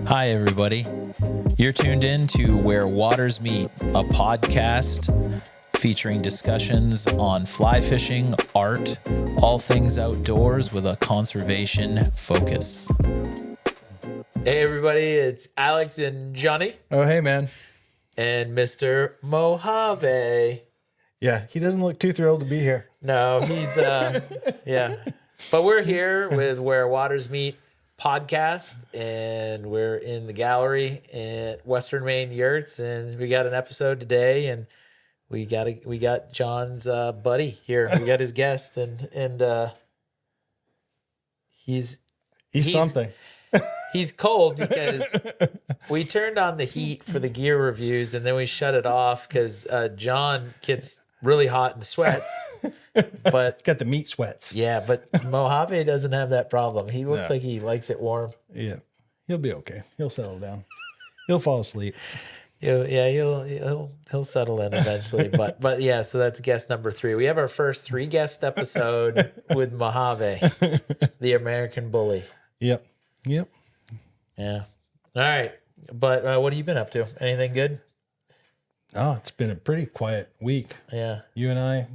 Hi, everybody. You're tuned in to Where Waters Meet, a podcast featuring discussions on fly fishing, art, all things outdoors with a conservation focus. Hey, everybody. It's Alex and Johnny Oh, hey, man. and Mr. Mojave. Yeah, he doesn't look too thrilled to be here. No, he's, yeah. But we're here with Where Waters Meet podcast, and we're in the gallery at Western Maine Yurts, and we got an episode today, and we got John's buddy here. We got his guest, and he's something. He's cold because we turned on the heat for the gear reviews, and then we shut it off because John gets really hot and sweats. But Got the meat sweats. yeah, but Mojave doesn't have that problem. He looks No. like he likes it warm. Yeah, he'll be okay. He'll settle down. He'll fall asleep. He'll settle in eventually. But yeah, so that's guest number 3. We have our first 3 guest episode with Mojave, the American bully. Yep. Yeah. All right. But what have you been up to? Anything good? Oh, it's been a pretty quiet week. Yeah. You and I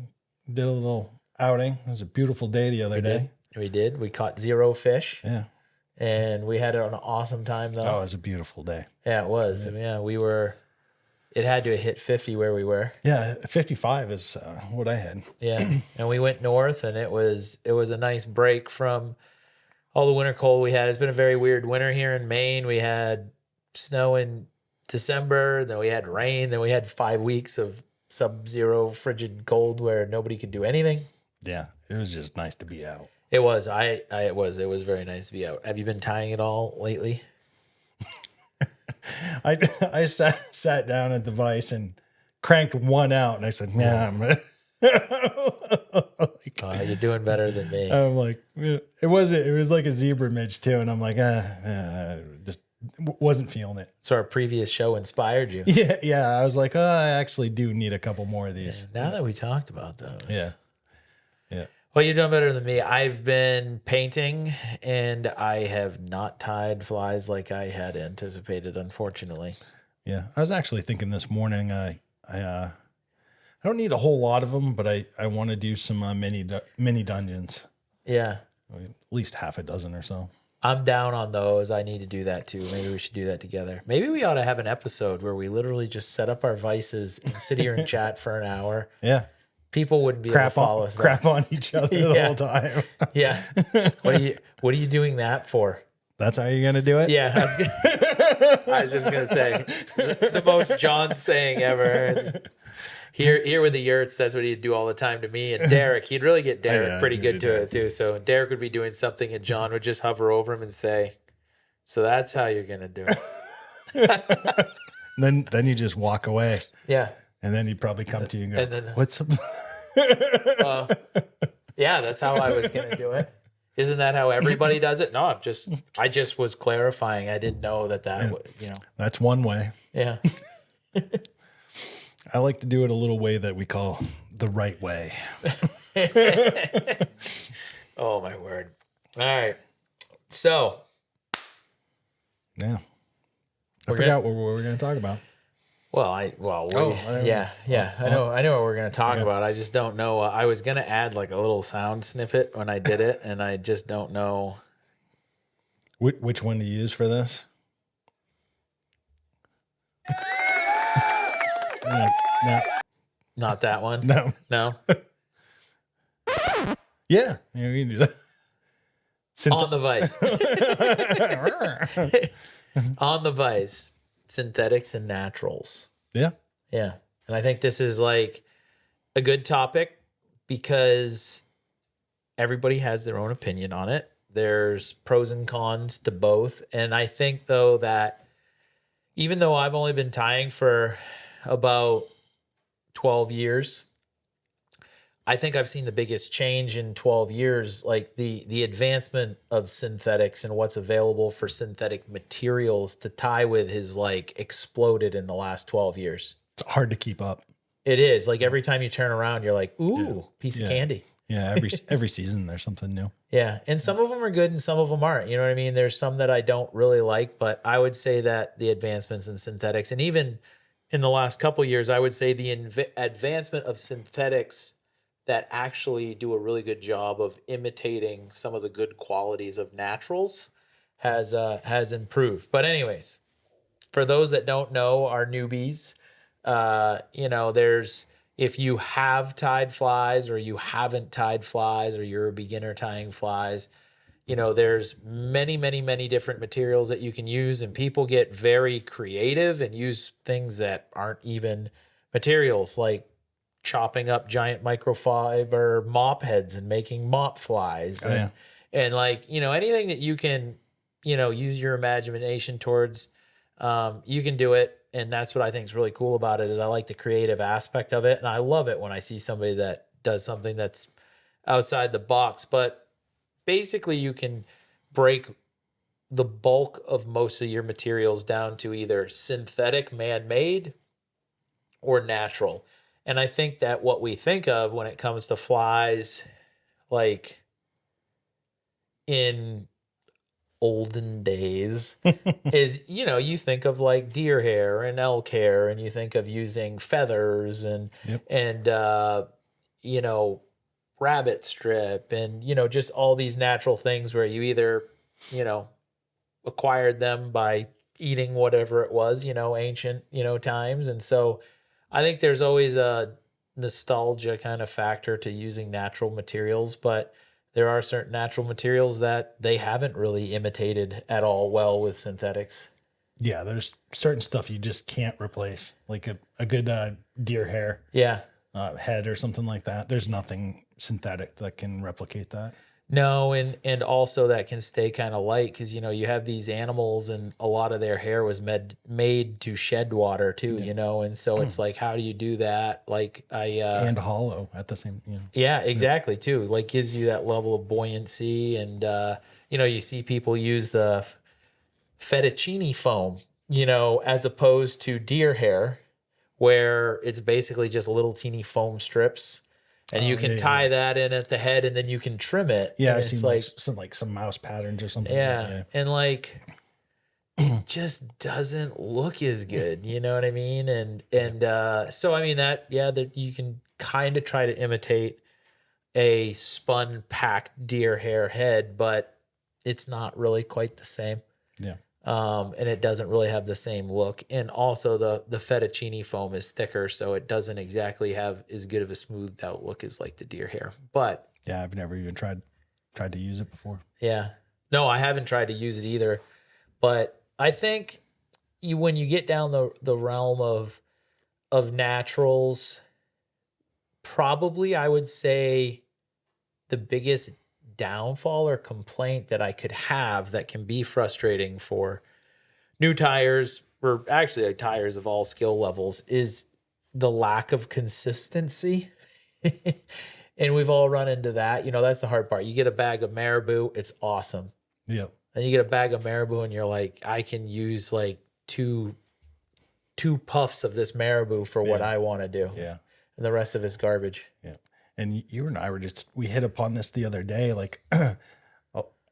did a little outing. It was a beautiful day the other day. We did. We caught 0 fish, Yeah. and we had an awesome time though. Oh, it was a beautiful day. Yeah, it was. Yeah, we were. It had to have hit 50 where we were. Yeah, 55 is what I had. Yeah, and we went north, and it was a nice break from all the winter cold we had. It's been a very weird winter here in Maine. We had snow in December, then we had rain, then we had 5 weeks of sub-zero frigid cold where nobody could do anything. Yeah, it was just nice to be out. It was. It was very nice to be out. Have you been tying it all lately? I sat down at the vise and cranked one out, and I said, "Nah, I'm ready." You're doing better than me. I'm like, it was like a zebra midge too, and I'm like, just wasn't feeling it. So our previous show inspired you. Yeah. I was like, I actually do need a couple more of these. Now that we talked about those. Yeah. Well, you're doing better than me. I've been painting, and I have not tied flies like I had anticipated, unfortunately. Yeah. I was actually thinking this morning, I don't need a whole lot of them, but I want to do some mini dungeons. Yeah. At least half a dozen or so. I'm down on those. I need to do that too. Maybe we should do that together. Maybe we ought to have an episode where we literally just set up our vices and sit here and chat for an hour. Yeah. People wouldn't be able to follow us. Crap on each other the whole time. Yeah. What are you doing that for? That's how you're going to do it? Yeah. I was just going to say the most John saying ever. Here with the yurts, that's what he'd do all the time to me. And Derek, he'd really get Derek pretty good to it too. So Derek would be doing something and John would just hover over him and say, "So that's how you're going to do it." Then you just walk away. Yeah. And then he'd probably come to you and go, And then- "What's up?" Yeah, that's how I was going to do it. Isn't that how everybody does it? No, I just was clarifying. I didn't know that That's one way. Yeah. I like to do it a little way that we call the right way. Oh, my word. All right. So. Yeah. I forgot what we were going to talk about. I know what we're going to talk about. I just don't know. I was going to add like a little sound snippet when I did it, and I just don't know. Which one to use for this? No. Not that one. No. No. Yeah, we can do that. On the Vice. On the Vice. Synthetics and naturals. Yeah. Yeah. And I think this is like a good topic because everybody has their own opinion on it. There's pros and cons to both. And I think, though, that even though I've only been tying for about 12 years, I think I've seen the biggest change in 12 years, like the advancement of synthetics and what's available for synthetic materials to tie with has like exploded in the last 12 years. It's hard to keep up. It is. Like every time you turn around, you're like, ooh, piece of candy. Yeah, every season there's something new. Yeah. And some of them are good and some of them aren't. You know what I mean? There's some that I don't really like, but I would say that the advancements in synthetics, and even in the last couple of years, I would say the advancement of synthetics that actually do a really good job of imitating some of the good qualities of naturals has improved. But anyways, for those that don't know, are newbies, there's, if you have tied flies or you haven't tied flies or you're a beginner tying flies, there's many different materials that you can use, and people get very creative and use things that aren't even materials, like chopping up giant microfiber mop heads and making mop flies. Oh, yeah. And like, anything that you can, use your imagination towards, you can do it. And that's what I think is really cool about it, is I like the creative aspect of it. And I love it when I see somebody that does something that's outside the box. But basically you can break the bulk of most of your materials down to either synthetic, man-made, or natural. And I think that what we think of when it comes to flies, like in olden days, is, you think of like deer hair and elk hair, and you think of using feathers and, Yep. and rabbit strip and, just all these natural things where you either, acquired them by eating whatever it was, ancient, times. And so I think there's always a nostalgia kind of factor to using natural materials, but there are certain natural materials that they haven't really imitated at all well with synthetics. Yeah, there's certain stuff you just can't replace, like a good deer hair Yeah. head or something like that. There's nothing synthetic that can replicate that. No, and also that can stay kind of light, because you have these animals and a lot of their hair was made to shed water too, and so it's like, how do you do that? Like And hollow at the same, yeah, exactly too. Like gives you that level of buoyancy, and you see people use the fettuccine foam, as opposed to deer hair, where it's basically just little teeny foam strips. And you can tie that in at the head, and then you can trim it. Yeah, and I've it's seen like some mouse patterns or something. yeah. And like, it just doesn't look as good. You know what I mean? And so I mean that you can kind of try to imitate a spun packed deer hair head, but it's not really quite the same. Yeah. And it doesn't really have the same look. And also the fettuccine foam is thicker, so it doesn't exactly have as good of a smoothed out look as like the deer hair. But Yeah, I've never even tried to use it before. yeah, no, I haven't tried to use it either. But I think when you get down the realm of naturals, probably I would say the biggest downfall or complaint that I could have that can be frustrating for new tires, or actually like tires of all skill levels, is the lack of consistency. And we've all run into that. That's the hard part. You get a bag of Marabou, it's awesome. Yep. And you get a bag of Marabou and you're like, I can use like two puffs of this Marabou for what I want to do. Yeah. And the rest of it's garbage. Yeah. And you and I we hit upon this the other day. Like a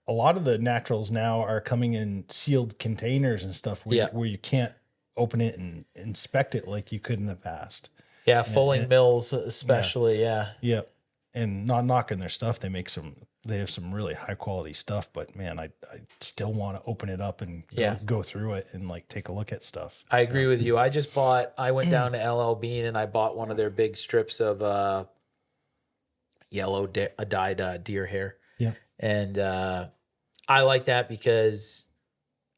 lot of the naturals now are coming in sealed containers and stuff where you can't open it and inspect it like you could in the past. Yeah. Fulling mills, especially. Yeah. Yep. And not knocking their stuff. They have some really high quality stuff, but man, I still want to open it up and go through it and like take a look at stuff. I agree with you. I went down to LL Bean and I bought one of their big strips of yellow dyed deer hair. Yeah. And I like that because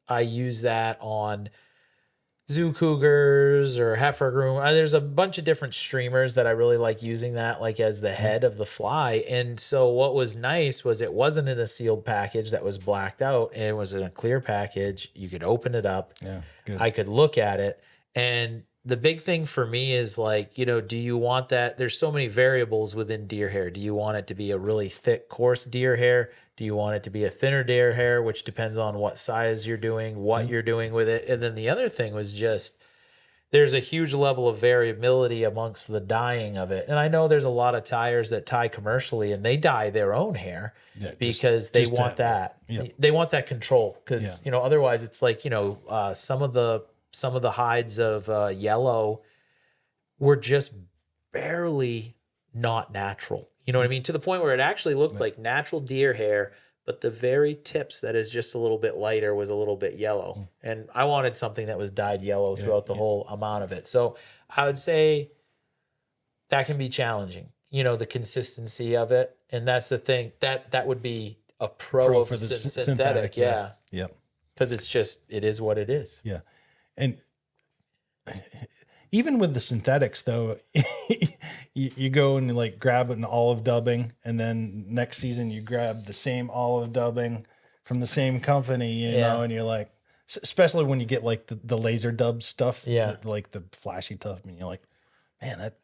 I use that on zoo cougars or heifer groom. There's a bunch of different streamers that I really like using that like as the head of the fly. And so what was nice was it wasn't in a sealed package that was blacked out. It was in a clear package. You could open it up. Yeah. Good. I could look at it. And the big thing for me is like, do you want that? There's so many variables within deer hair. Do you want it to be a really thick, coarse deer hair? Do you want it to be a thinner deer hair, which depends on what size you're doing, what you're doing with it? And then the other thing was just there's a huge level of variability amongst the dyeing of it. And I know there's a lot of tyers that tie commercially and they dye their own hair because they want that. They want that control because, you know, otherwise it's like, you know, some of the hides of yellow were just barely not natural. You know what I mean? To the point where it actually looked like natural deer hair, but the very tips that is just a little bit lighter was a little bit yellow. And I wanted something that was dyed yellow throughout the whole amount of it. So I would say that can be challenging, you know, the consistency of it. And that's the thing that would be a pro of for the synthetic. Yeah. Yep. Because it is what it is. Yeah. And even with the synthetics though, you go and like grab an olive dubbing, and then next season you grab the same olive dubbing from the same company, you know, and you're like, especially when you get like the laser dub stuff, like the flashy stuff, and you're like, man, that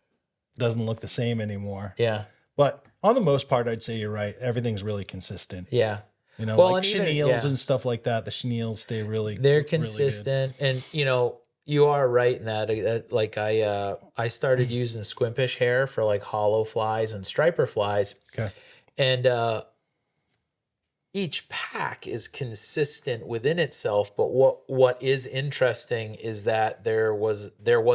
doesn't look the same anymore. Yeah. But on the most part, I'd say you're right. Everything's really consistent. Yeah. You know, like chenilles and stuff like that. The chenilles stay they're consistent. Really, and you know, you are right in that. Like I started using squimpish hair for like hollow flies and striper flies. Okay. And each pack is consistent within itself, but what is interesting is that there was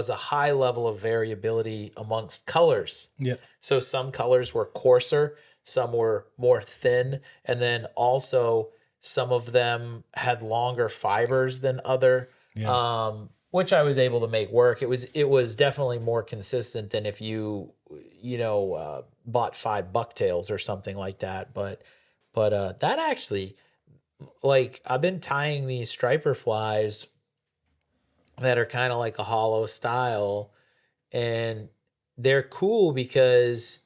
a high level of variability amongst colors. Yeah. So some colors were coarser, some were more thin, and then also some of them had longer fibers than other. Yeah. Which I was able to make work. It was definitely more consistent than if you bought 5 bucktails or something like that. But that actually, like, I've been tying these striper flies that are kind of like a hollow style, and they're cool because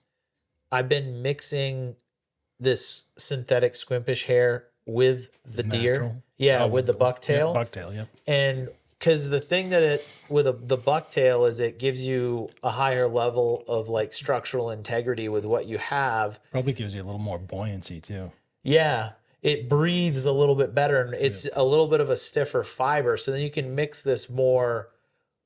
I've been mixing this synthetic squimpish hair with the deer. Yeah, with the bucktail. Yeah, bucktail, yep. And because the thing that with the bucktail is it gives you a higher level of like structural integrity with what you have. Probably gives you a little more buoyancy too. Yeah, it breathes a little bit better, and it's a little bit of a stiffer fiber. So then you can mix this more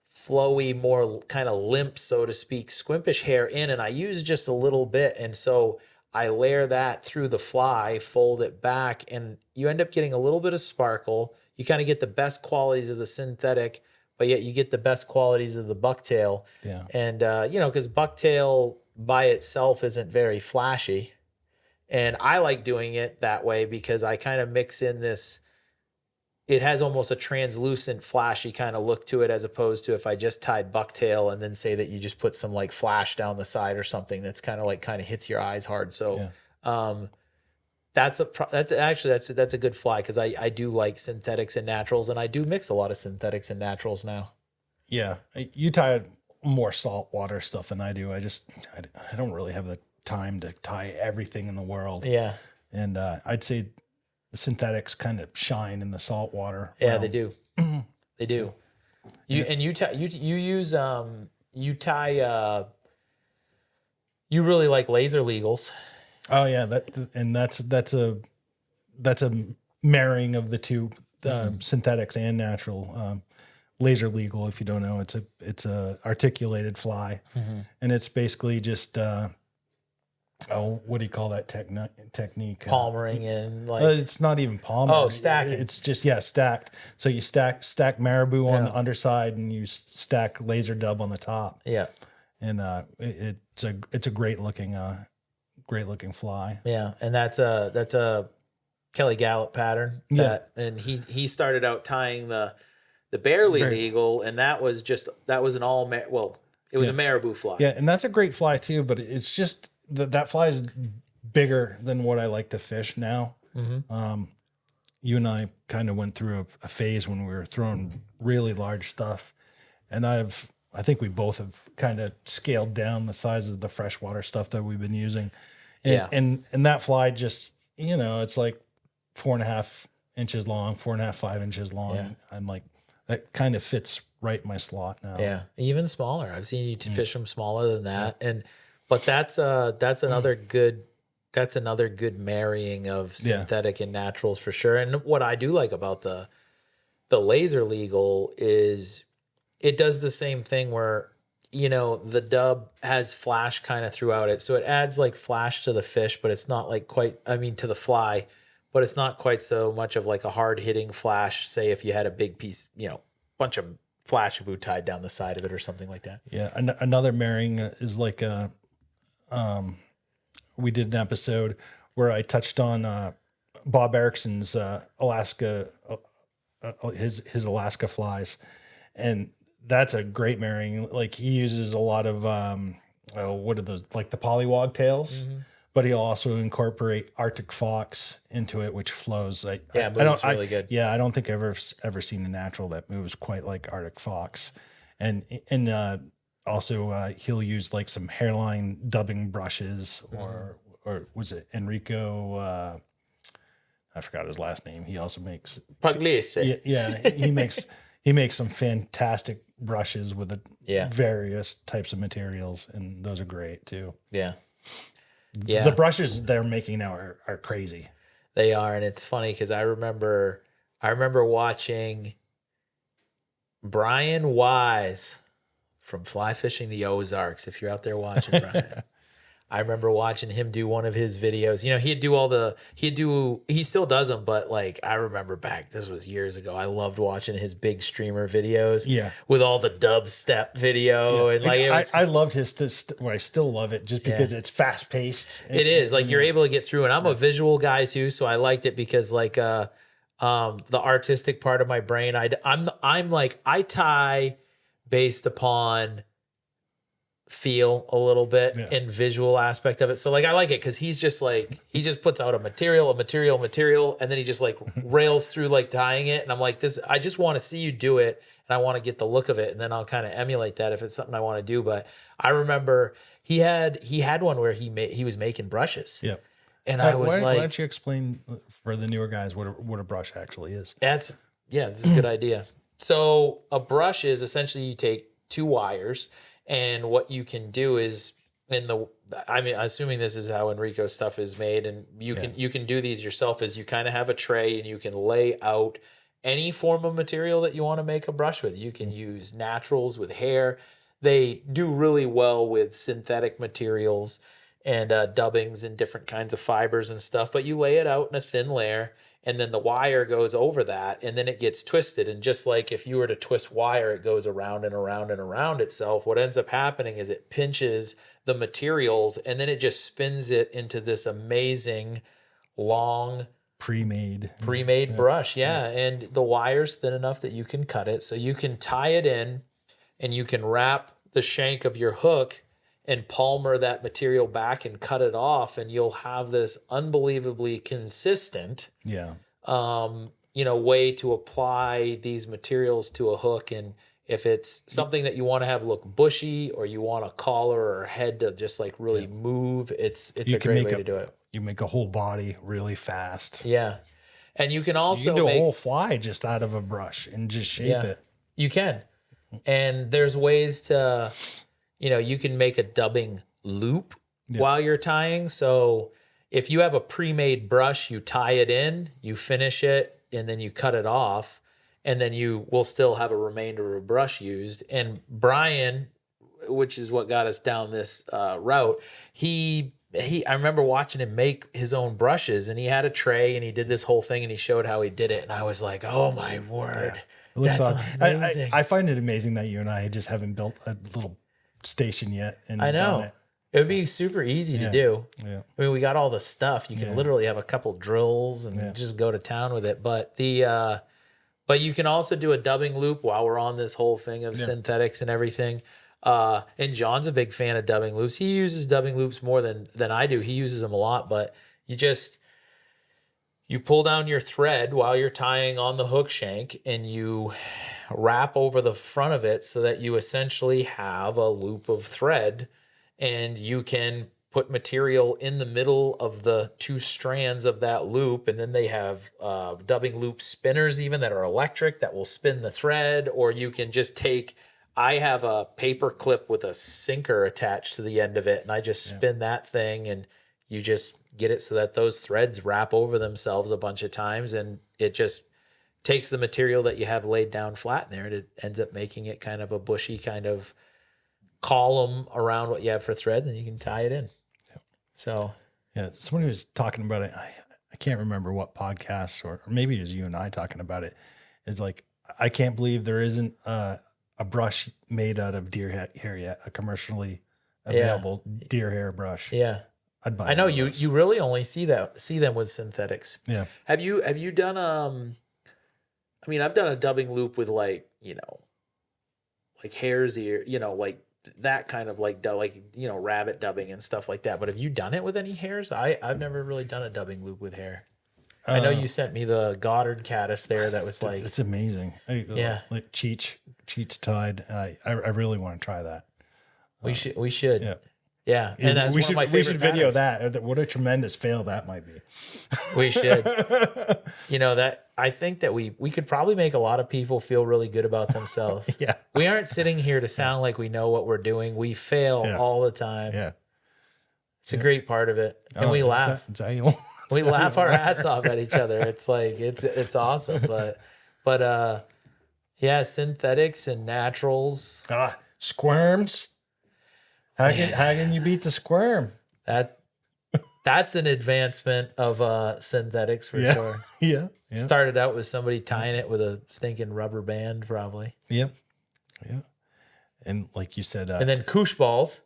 flowy, more kind of limp, so to speak, squimpish hair in, and I use just a little bit, and so I layer that through the fly, fold it back, and you end up getting a little bit of sparkle. You kind of get the best qualities of the synthetic, but yet you get the best qualities of the bucktail. Yeah. And, because bucktail by itself isn't very flashy. And I like doing it that way because I kind of mix in this, it has almost a translucent, flashy kind of look to it, as opposed to if I just tied bucktail and then say that you just put some like flash down the side or something that's kind of hits your eyes hard. So, that's a good fly because I do like synthetics and naturals, and I do mix a lot of synthetics and naturals now. Yeah, you tie more saltwater stuff than I do. I don't really have the time to tie everything in the world. Yeah, and I'd say the synthetics kind of shine in the saltwater. Yeah, they do. They do. You really like laser legals. Oh yeah, that's a marrying of the two, synthetics and natural. Laser legal, if you don't know, it's a articulated fly, and it's basically just what do you call that technique? Palmering and like it's not even palmering. Oh, stacking. It's just stacked. So you stack marabou on the underside, and you stack laser dub on the top. Yeah, and it's a great looking fly. Yeah, and that's a Kelly Gallup pattern. And he started out tying the barely legal, and that was an all it was a marabou fly. Yeah, and that's a great fly too, but it's just that fly is bigger than what I like to fish now. You and I kind of went through a phase when we were throwing really large stuff, and I think we both have kind of scaled down the size of the freshwater stuff that we've been using. And that fly just, it's like 4.5 inches long, 4.5, 5 inches long. Yeah. I'm like, that kind of fits right in my slot now. Yeah. Even smaller. I've seen you fish them smaller than that. But that's another good marrying of synthetic and naturals for sure. And what I do like about the laser legal is it does the same thing where, you know, the dub has flash kind of throughout it. So it adds like flash to the fish, but it's not like quite, I mean, to the fly, but it's not quite so much of like a hard hitting flash. Say if you had a big piece, you know, bunch of Flashabou tied down the side of it or something like that. Yeah. Another marrying is like, we did an episode where I touched on, Bob Erickson's, Alaska, his Alaska flies. And that's a great marrying. Like he uses a lot of what are those, like the pollywog tails, but he'll also incorporate Arctic fox into it, which flows like Yeah, moves really good. Yeah, I don't think I've ever seen a natural that moves quite like Arctic fox, and also he'll use like some hairline dubbing brushes or was it Enrico? I forgot his last name. He also makes Pugliese. yeah, he makes some fantastic brushes with various types of materials, and those are great too. Yeah. The brushes they're making now are crazy. They are, and it's funny because I remember watching Brian Wise from Fly Fishing the Ozarks. If you're out there watching, Brian. I remember watching him do one of his videos. You know, he still does them, but like I remember back, this was years ago. I loved watching his big streamer videos. Yeah. With all the dubstep video. And like I loved his, I still love it just because it's fast paced. It is like you're able to get through, and I'm a visual guy too. So I liked it because like, the artistic part of my brain, I'm like, I tie based upon feel a little bit and visual aspect of it. So like I like it because he's just like he just puts out a material, and then he just like rails through like tying it. And I'm like, this I just want to see you do it, and I want to get the look of it, and then I'll kind of emulate that if it's something I want to do. But I remember he had one where he was making brushes. Yeah. And I was why don't you explain for the newer guys what a brush actually is? This is a good idea. So a brush is essentially you take two wires, and what you can do is assuming this is how Enrico's stuff is made, and you can do these yourself, is you kind of have a tray and you can lay out any form of material that you want to make a brush with. You can use naturals with hair. They do really well with synthetic materials and dubbings and different kinds of fibers and stuff, but you lay it out in a thin layer, and then the wire goes over that, and then it gets twisted. And just like if you were to twist wire, it goes around and around and around itself. What ends up happening is it pinches the materials, and then it just spins it into this amazing long pre-made brush. Yeah. And the wire's thin enough that you can cut it. So you can tie it in, and you can wrap the shank of your hook and palmer that material back and cut it off, and you'll have this unbelievably consistent way to apply these materials to a hook. And if it's something that you want to have look bushy, or you want a collar or a head to just like really move, it's a great way to do it. You make a whole body really fast. Yeah. And you can also do a whole fly just out of a brush and just shape it. You can. And there's ways to, you can make a dubbing loop while you're tying. So if you have a pre-made brush, you tie it in, you finish it, and then you cut it off, and then you will still have a remainder of a brush used. And Brian, which is what got us down this route, I remember watching him make his own brushes, and he had a tray, and he did this whole thing, and he showed how he did it. And I was like, oh my word. Yeah. That's amazing. I find it amazing that you and I just haven't built a little station yet. And I know. Done it. It would be super easy to do. Yeah. I mean, we got all the stuff. You can literally have a couple drills and just go to town with it. But but you can also do a dubbing loop while we're on this whole thing of synthetics and everything. And John's a big fan of dubbing loops. He uses dubbing loops more than I do. He uses them a lot, but you pull down your thread while you're tying on the hook shank, and you wrap over the front of it so that you essentially have a loop of thread, and you can put material in the middle of the two strands of that loop. And then they have dubbing loop spinners even that are electric that will spin the thread, or you can just I have a paper clip with a sinker attached to the end of it, and I just spin that thing, and you just get it so that those threads wrap over themselves a bunch of times, and it just takes the material that you have laid down flat in there, and it ends up making it kind of a bushy kind of column around what you have for thread, and you can tie it in. So yeah, somebody was talking about it. I can't remember what podcast or maybe it was you and I talking about it. Is like, I can't believe there isn't a brush made out of deer hair yet, a commercially available deer hair brush. yeah, I'd buy I know one of you those. you really only see them with synthetics. Yeah. Have you done I mean, I've done a dubbing loop with like, like hare's ear, like that kind of like rabbit dubbing and stuff like that. But have you done it with any hares? I've never really done a dubbing loop with hair. I know you sent me the Goddard caddis there. That was like, it's amazing. Yeah. Like Cheech tied. I really want to try that. we should. Yeah. Yeah. And that's we one of my should we favorite should video patterns. that. What a tremendous fail that might be. We should. That I think that we could probably make a lot of people feel really good about themselves. Yeah. We aren't sitting here to sound like we know what we're doing. We fail Yeah. all the time. Yeah. It's a great part of it. And we laugh. Is that you? We laugh our ass off at each other. It's like it's awesome. But yeah, synthetics and naturals. Squirms. How can you beat the squirm? That's an advancement of synthetics for sure. Yeah. Started out with somebody tying it with a stinking rubber band, probably. Yeah. Yeah. And like you said, And then koosh balls.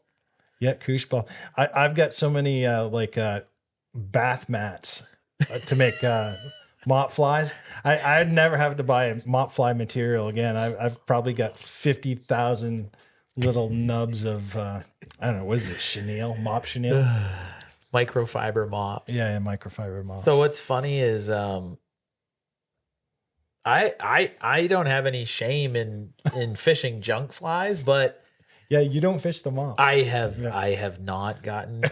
yeah, koosh ball. I've got so many bath mats to make mop flies. I'd never have to buy mop fly material again. I've probably got 50,000 little nubs of I don't know, what is it, chenille, mop chenille? Microfiber mops. Yeah, microfiber mops. So what's funny is I don't have any shame in fishing junk flies, but yeah, you don't fish the mop. I have not gotten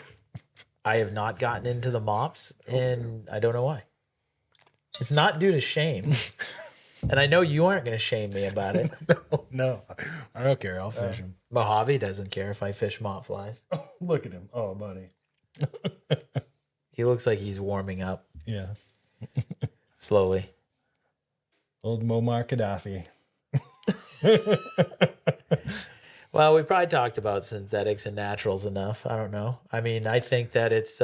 into the mops, and I don't know why. It's not due to shame. And I know you aren't going to shame me about it. No, I don't care. I'll fish them. Mojave doesn't care if I fish mop flies. Look at him. Oh, buddy. He looks like he's warming up Yeah. slowly. Old Muammar Gaddafi. Well, we probably talked about synthetics and naturals enough. I don't know. I mean, I think that it's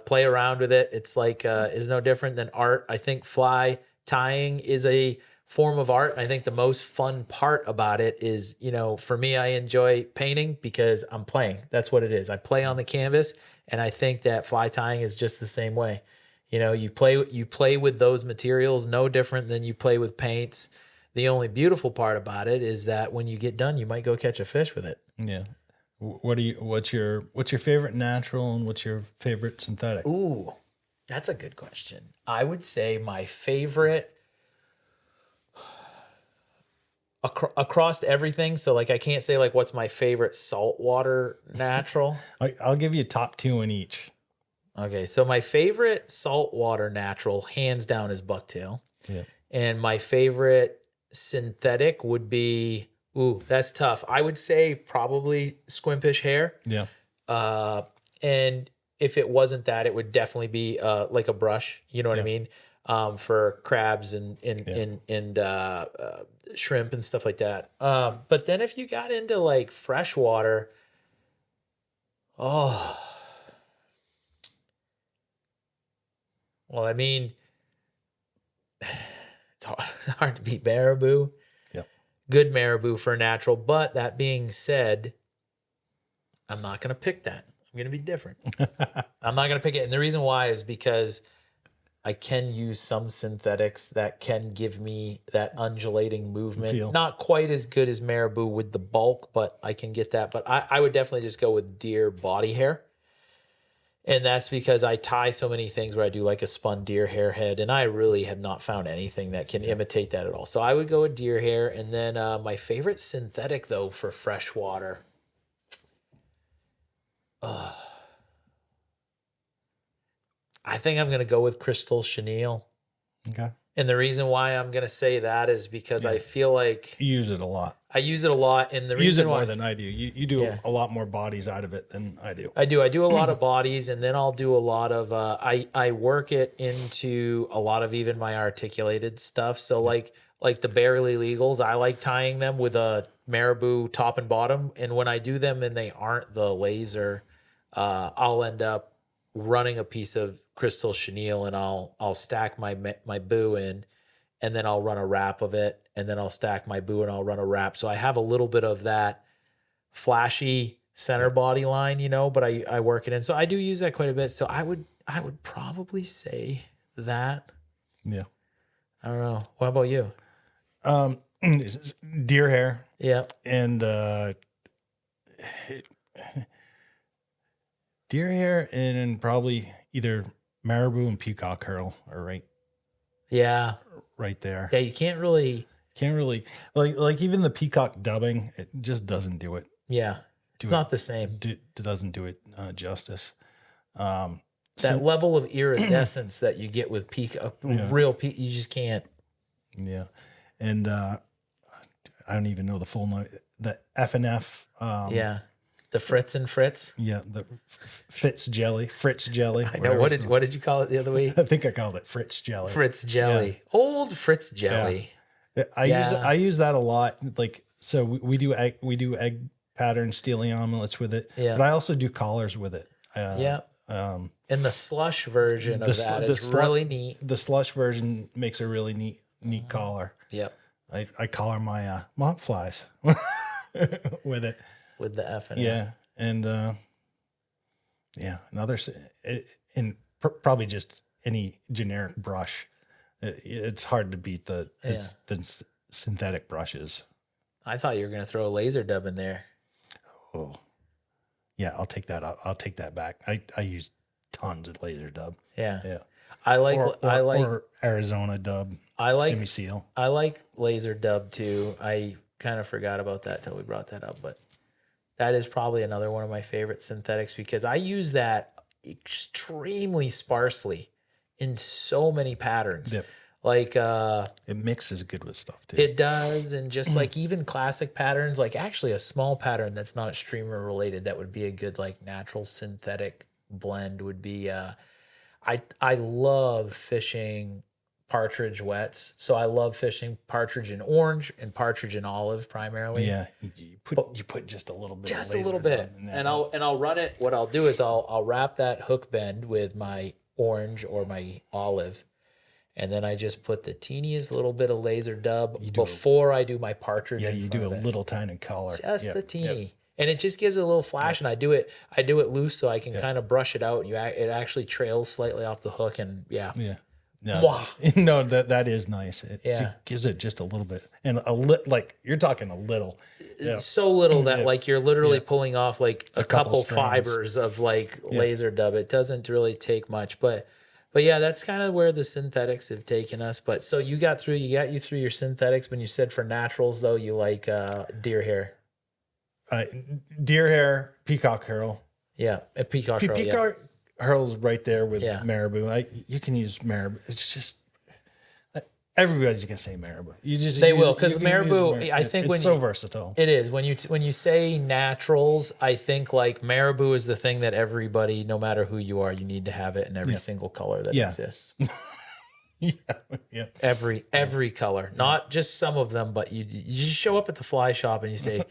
play around with it. It's like is no different than art. I think fly tying is a form of art. I think the most fun part about it is, for me, I enjoy painting because I'm playing. That's what it is. I play on the canvas, and I think that fly tying is just the same way. You play with those materials no different than you play with paints. The only beautiful part about it is that when you get done, you might go catch a fish with it. Yeah. What's your favorite natural and what's your favorite synthetic? Ooh, that's a good question. I would say my favorite across everything. So like, I can't say like what's my favorite saltwater natural. I'll give you top 2 in each. Okay. So my favorite saltwater natural hands down is bucktail. Yeah. And my favorite synthetic would be, that's tough. I would say probably squimpish hair. Yeah. And if it wasn't that, it would definitely be like a brush. You know what I mean? For crabs and shrimp and stuff like that. But then if you got into like freshwater, well, I mean, it's hard to beat marabou. Yep. Good marabou for natural. But that being said, I'm not going to pick that. I'm going to be different. I'm not going to pick it. And the reason why is because I can use some synthetics that can give me that undulating movement. Feel. Not quite as good as marabou with the bulk, but I can get that. But I would definitely just go with deer body hair. And that's because I tie so many things where I do like a spun deer hair head, and I really have not found anything that can imitate that at all. So I would go with deer hair. And then my favorite synthetic, though, for freshwater. I think I'm going to go with crystal chenille. Okay. And the reason why I'm going to say that is because I feel like You use it a lot. I use it a lot. And the You use it reason why more than I do. You do a lot more bodies out of it than I do. I do a lot of bodies, and then I'll do a lot of I work it into a lot of even my articulated stuff. So like the barely legals, I like tying them with a marabou top and bottom. And when I do them and they aren't the laser, I'll end up running a piece of crystal chenille, and I'll stack my boo in, and then I'll run a wrap of it, and then I'll stack my boo and I'll run a wrap. So I have a little bit of that flashy center body line, but I work it in. So I do use that quite a bit. So I would probably say that. Yeah. I don't know. What about you? Deer hair. Yeah. And deer hair and probably either marabou and peacock curl are right Yeah. there. Yeah, you can't really like even the peacock dubbing, it just doesn't do it. Yeah. It's not the same. It doesn't do it justice. That level of iridescence that you get with real peacock, you just can't. Yeah. And I don't even know the full name. The F&F. Yeah. The Fritz and Fritz. Yeah, the Fritz jelly. I know. What did you call it the other week? I think I called it Fritz jelly. Fritz jelly. Yeah. Old Fritz jelly. Yeah. I use that a lot. Like, so we do egg pattern stealing omelets with it. Yeah. But I also do collars with it. And the slush version of that is really neat. The slush version makes a really neat collar. Yep. I collar my mop flies with it. With the F and yeah, and another and probably just any generic brush. It's hard to beat the synthetic brushes. I thought you were going to throw a laser dub in there. Oh, yeah, I'll take that. I'll take that back. I use tons of laser dub. Yeah. I like or Arizona dub. Semi seal. I like laser dub too. I kind of forgot about that till we brought that up, but that is probably another one of my favorite synthetics because I use that extremely sparsely in so many patterns. Yep. Like it mixes good with stuff too. It does, and just like even classic patterns, like actually a small pattern that's not streamer related, that would be a good like natural synthetic blend would be I love fishing partridge wets. So I love fishing partridge in orange and partridge in olive primarily. Yeah, you put just a little bit, just a little bit, and I'll run it. What I'll do is I'll wrap that hook bend with my orange or my olive, and then I just put the teeniest little bit of laser dub before I do my partridge. Yeah, you do a little tiny color, just the teeny. And it just gives it a little flash, and I do it loose so I can kind of brush it out. And it actually trails slightly off the hook, and yeah. No, that is nice. It gives it just a little bit, and like you're talking a little, so little that like you're literally pulling off like a couple fibers of like laser dub. It doesn't really take much, but yeah, that's kind of where the synthetics have taken us. But so you got through your synthetics. When you said for naturals though, you like deer hair. Deer hair, peacock curl. Yeah, a peacock curl. Peacock curl's right there with marabou. You can use marabou. It's just everybody's gonna say marabou. They will because marabou. I think it's so versatile. It is when you say naturals. I think like marabou is the thing that everybody, no matter who you are, you need to have it in every single color that exists. Yeah. Every color, not just some of them, but you just show up at the fly shop and you say,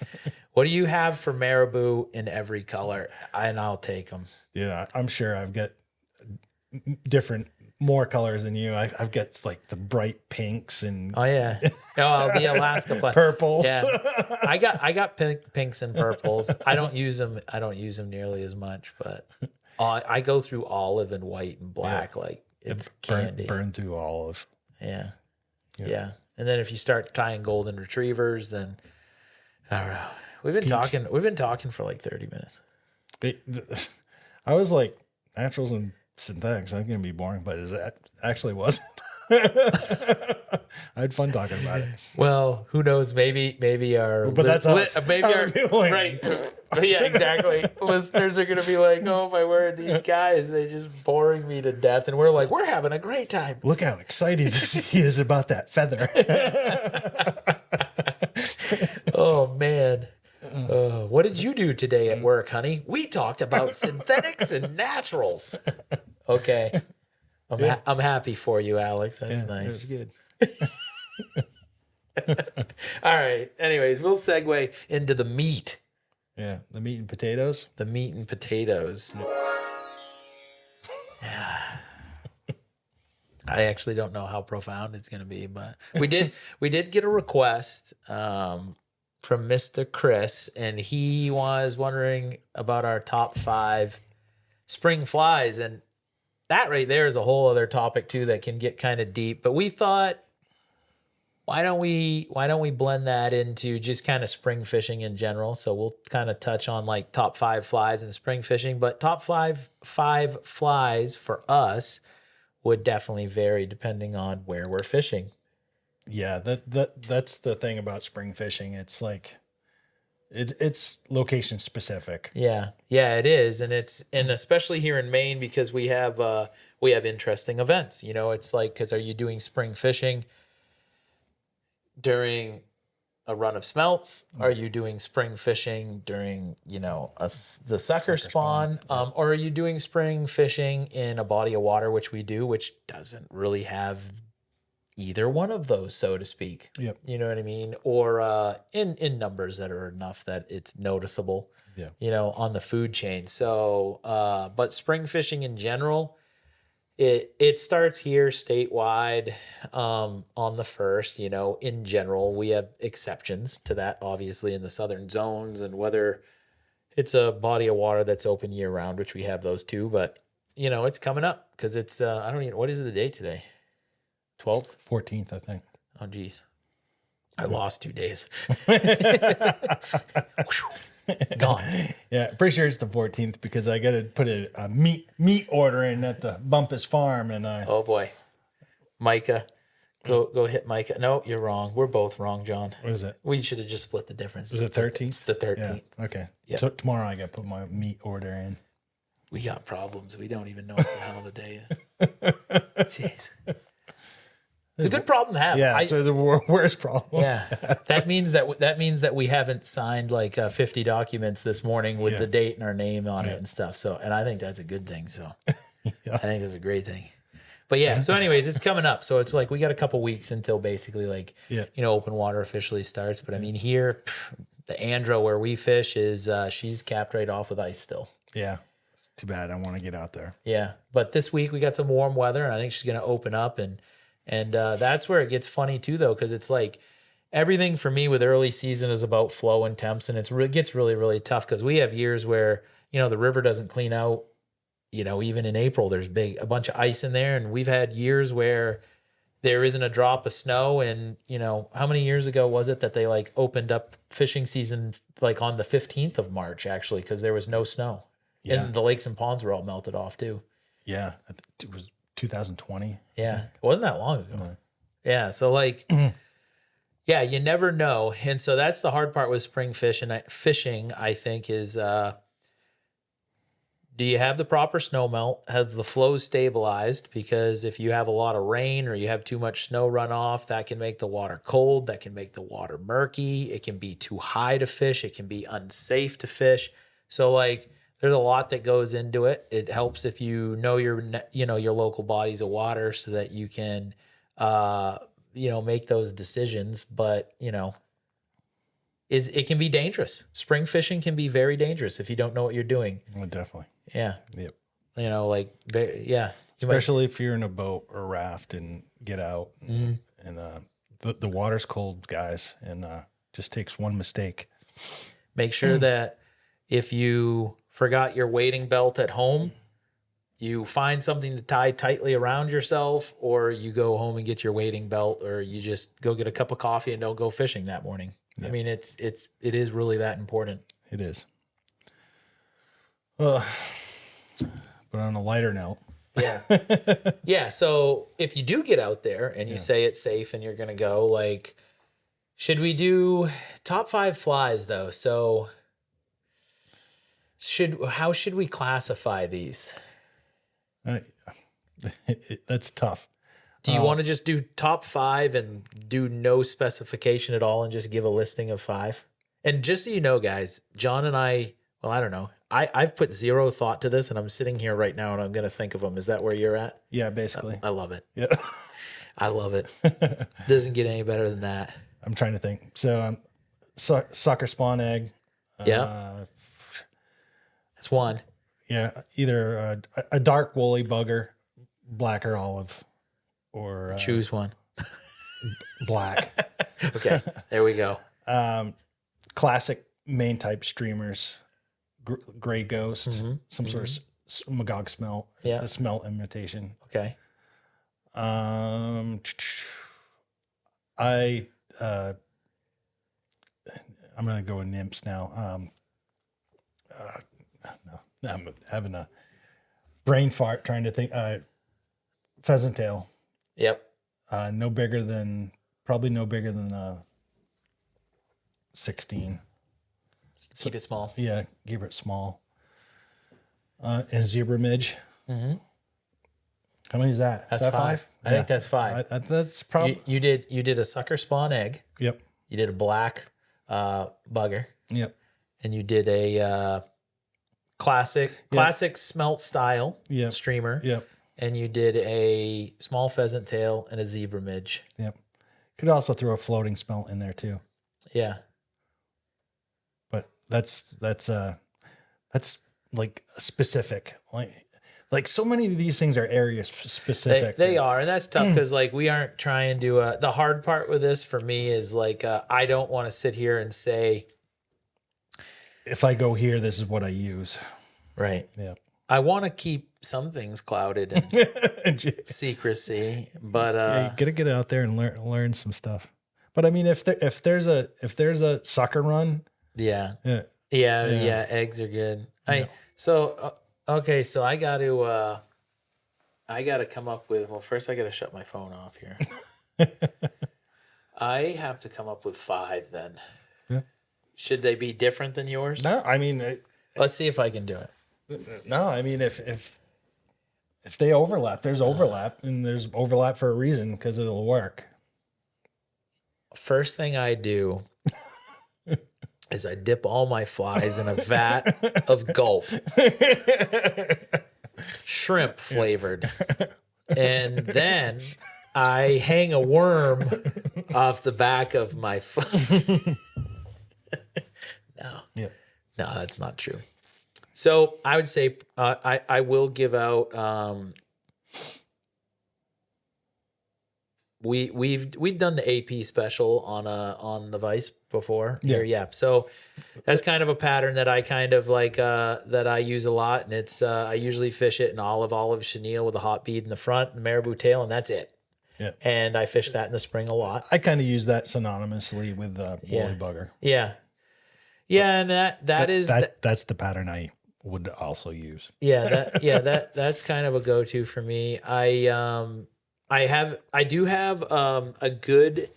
"What do you have for marabou in every color?" And I'll take them. Yeah, I'm sure I've got more colors than you. I've got like the bright pinks and the Alaska fly purples. Yeah, I got pinks and purples. I don't use them nearly as much, but I go through olive and white and black like. It's candy. Burn through olive. Yeah. And then if you start tying golden retrievers, then I don't know. We've been talking for like 30 minutes. I was like naturals and synthetics. I'm gonna be boring, but it actually wasn't. I had fun talking about it. Well, who knows? Maybe our But that's us. maybe Other our people ain't. right. But yeah, exactly. Listeners are gonna be like, "Oh my word, these guys, they just boring me to death," and we're like, "We're having a great time." Look how excited he is about that feather. Oh man. What did you do today at work, honey? We talked about synthetics and naturals. Okay. I'm happy for you, Alex. That's It was nice. good. All right. Anyways, we'll segue into the meat. Yeah, the meat and potatoes. The meat and potatoes. I actually don't know how profound it's going to be, but we did get a request from Mr. Chris, and he was wondering about our top 5 spring flies, and that right there is a whole other topic too that can get kind of deep. But we thought, why don't we blend that into just kind of spring fishing in general? So we'll kind of touch on like top 5 flies in spring fishing, but top five flies for us would definitely vary depending on where we're fishing. Yeah, that's the thing about spring fishing. It's like it's location specific. Yeah, it is, and especially here in Maine because we have interesting events. You know, it's like, because are you doing spring fishing during a run of smelts? Are you doing spring fishing during, the sucker spawn? Or are you doing spring fishing in a body of water, which we do, which doesn't really have either one of those, so to speak. Yep. You know what I mean? Or in numbers that are enough that it's noticeable, Yeah. On the food chain. So, but spring fishing in general, it starts here statewide on the 1st. In general, we have exceptions to that, obviously, in the southern zones, and whether it's a body of water that's open year round, which we have those too. But it's coming up because it's I don't even, what is the date today? 12th? 14th, I think. Oh geez, I lost 2 days. Gone. Yeah, pretty sure it's the 14th because I got to put a meat order in at the Bumpus Farm, and oh boy, Micah, go hit Micah. No, you're wrong. We're both wrong, John. What is it? We should have just split the difference. Is it 13th? It's the 13th. Yeah. Okay. Yep. So tomorrow I got to put my meat order in. We got problems. We don't even know what the hell the day is. Jeez. It's a good problem to have. Yeah, it's the worst problem. Yeah, that means that we haven't signed like 50 documents this morning with the date and our name on it and stuff. So, and I think that's a good thing. So, I think that's a great thing. But yeah, so anyways, it's coming up. So it's like we got a couple weeks until basically like open water officially starts. But I mean here, the Andro where we fish is she's capped right off with ice still. Yeah. Too bad. I want to get out there. Yeah, but this week we got some warm weather, and I think she's going to open up, and that's where it gets funny too, though, because it's like everything for me with early season is about flow and temps, and it gets really, really tough because we have years where the river doesn't clean out. Even in April, there's a bunch of ice in there, and we've had years where there isn't a drop of snow. And how many years ago was it that they like opened up fishing season like on the 15th of March actually because there was no snow. Yeah. And the lakes and ponds were all melted off too. Yeah. It was 2020. Yeah. It wasn't that long ago. No. Yeah. So like, yeah, you never know. And so that's the hard part with spring fishing, I think, is do you have the proper snow melt? Have the flows stabilized? Because if you have a lot of rain or you have too much snow runoff, that can make the water cold. That can make the water murky. It can be too high to fish. It can be unsafe to fish. So like, there's a lot that goes into it. It helps if you know your local bodies of water so that you can, make those decisions. But it can be dangerous. Spring fishing can be very dangerous if you don't know what you're doing. Well, definitely. Yeah. Yep. Yeah. Especially if you're in a boat or raft and get out, and the water's cold, guys, and just takes one mistake. Make sure that if you forgot your wading belt at home, you find something to tie tightly around yourself, or you go home and get your wading belt, or you just go get a cup of coffee and don't go fishing that morning. Yeah. I mean, it is really that important. It is. But on a lighter note, Yeah. Yeah. So if you do get out there and you say it's safe and you're going to go, like, should we do top 5 flies though? So how should we classify these? That's tough. Do you want to just do top 5 and do no specification at all and just give a listing of 5? And just so you know, guys, John and I, well, I don't know. I've put zero thought to this, and I'm sitting here right now and I'm going to think of them. Is that where you're at? Yeah, basically. I love it. Yeah. I love it. Doesn't get any better than that. I'm trying to think. So, sucker spawn egg. Yeah. That's one. Yeah, either a dark woolly bugger, black or olive, or Choose one. black. Okay, there we go. Classic main type streamers, gray ghost, some sort of magog smelt. Yeah. A smelt imitation. Okay. I'm gonna go with nymphs now. No, I'm having a brain fart trying to think. Pheasant tail. Yep. Probably no bigger than 16. Keep it small. Yeah, keep it small. And zebra midge. Mm-hmm. How many is that? That's is that 5. I think that's 5. That's probably. You did a sucker spawn egg. Yep. You did a black bugger, Yep. and you did a classic smelt style streamer. Yep. And you did a small pheasant tail and a zebra midge. Yep. Could also throw a floating smelt in there too. Yeah. But that's like specific. Like so many of these things are area specific. They are, and that's tough because like we aren't trying to. The hard part with this for me is like I don't want to sit here and say, if I go here, this is what I use. Right. Yeah. I want to keep some things clouded and secrecy, but you gotta get out there and learn some stuff. But I mean, if there's a sucker run, yeah, eggs are good. Okay, so I got to come up with. Well, first I got to shut my phone off here. I have to come up with 5 then. Yeah. Should they be different than yours? No, I mean, let's see if I can do it. No, I mean, if they overlap, there's overlap, and there's overlap for a reason because it'll work. First thing I do is I dip all my flies in a vat of Gulp, shrimp flavored, and then I hang a worm off the back of my No, that's not true. So I would say I will give out. We've done the AP special on the Vice before. Yeah. So that's kind of a pattern that I kind of like that I use a lot, and it's I usually fish it in olive chenille with a hot bead in the front and marabou tail, and that's it. Yeah. And I fish that in the spring a lot. I kind of use that synonymously with woolly bugger. Yeah. Yeah, and that's the pattern I would also use. That's kind of a go-to for me. I do have a good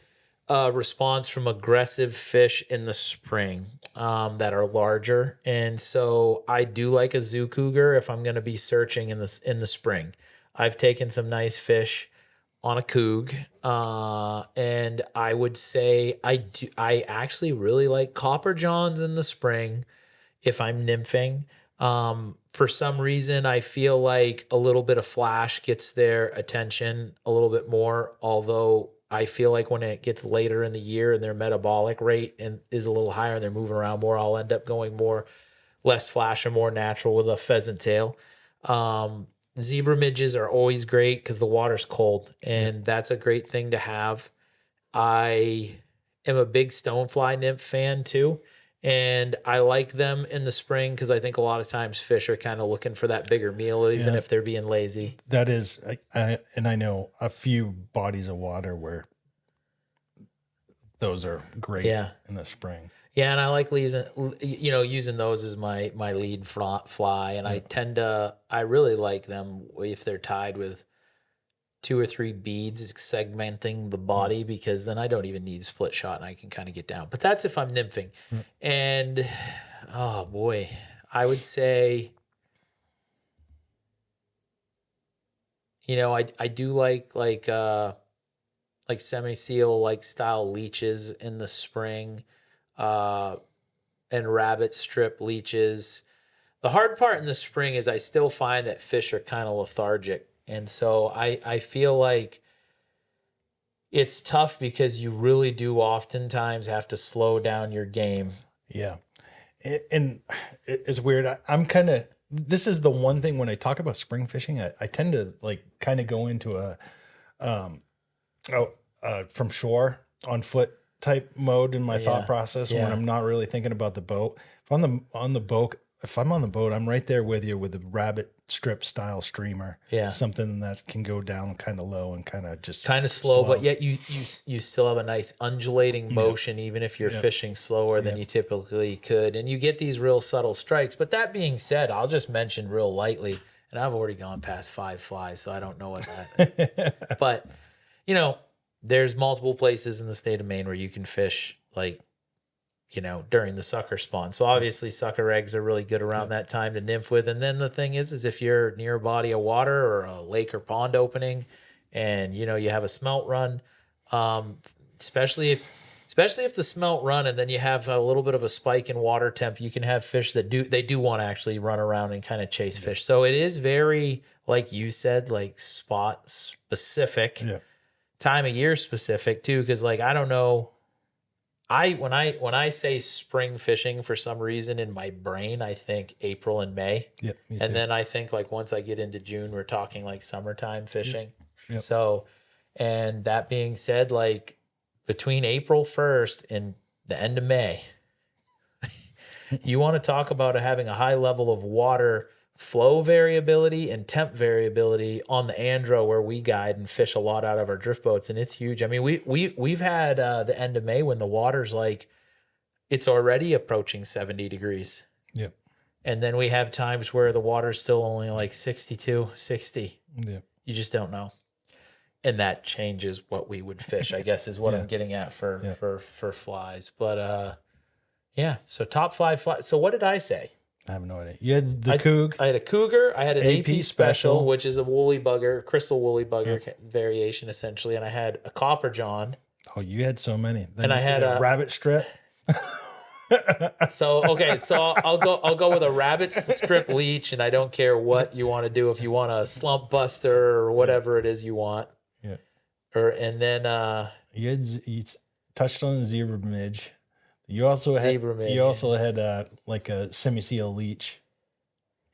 response from aggressive fish in the spring that are larger, and so I do like a zoo cougar if I'm going to be searching in the spring. I've taken some nice fish on a coug, and I would say I actually really like copper johns in the spring if I'm nymphing. For some reason, I feel like a little bit of flash gets their attention a little bit more, although I feel like when it gets later in the year and their metabolic rate is a little higher and they're moving around more, I'll end up going less flash and more natural with a pheasant tail. Zebra midges are always great because the water's cold, and that's a great thing to have. I am a big stonefly nymph fan too. And I like them in the spring because I think a lot of times fish are kind of looking for that bigger meal, even if they're being lazy. That is, and I know a few bodies of water where those are great in the spring. Yeah, and I like using those as my lead fly, and I really like them if they're tied with 2 or 3 beads segmenting the body, because then I don't even need split shot and I can kind of get down. But that's if I'm nymphing. And oh boy, I would say, I do like semi-seal like style leeches in the spring, and rabbit strip leeches. The hard part in the spring is I still find that fish are kind of lethargic. And so I feel like it's tough because you really do oftentimes have to slow down your game. Yeah. And it's weird. I'm kind of, this is the one thing when I talk about spring fishing, I tend to like kind of go into from shore on foot type mode in my thought process when I'm not really thinking about the boat. If I'm on the boat, I'm right there with you with the rabbit strip style streamer. Yeah. Something that can go down kind of low and kind of slow, but yet you still have a nice undulating motion, even if you're fishing slower than you typically could. And you get these real subtle strikes. But that being said, I'll just mention real lightly, and I've already gone past 5 flies, so I don't know what that, but there's multiple places in the state of Maine where you can fish during the sucker spawn. So obviously sucker eggs are really good around that time to nymph with. And then the thing is if you're near a body of water or a lake or pond opening and, you have a smelt run, especially if the smelt run and then you have a little bit of a spike in water temp, you can have fish that do want to actually run around and kind of chase fish. So it is very, like you said, like spot specific, time of year specific too. Cause I don't know, when I say spring fishing, for some reason in my brain, I think April and May. Yep, me and too. then I think once I get into June, we're talking summertime fishing. Yep. So, and that being said, between April 1st and the end of May, you want to talk about having a high level of water flow variability and temp variability on the Andro, where we guide and fish a lot out of our drift boats, and it's huge. I mean, we've had the end of May when the water's it's already approaching 70 degrees. Yep. And then we have times where the water's still only 62, 60. Yeah. You just don't know. And that changes what we would fish, I guess, is what I'm getting at for flies. But so top 5 flies. So what did I say? I have no idea. You had the Coug. I had a cougar. I had an AP Special, special, which is a woolly bugger, crystal woolly bugger variation essentially. And I had a copper john. Oh, you had so many. Then and I had a rabbit strip. So I'll go with a rabbit strip leech, and I don't care what you want to do. If you want a slump buster or whatever it is you want. Yeah. And then you touched on the zebra midge. You also had a semi-seal leech.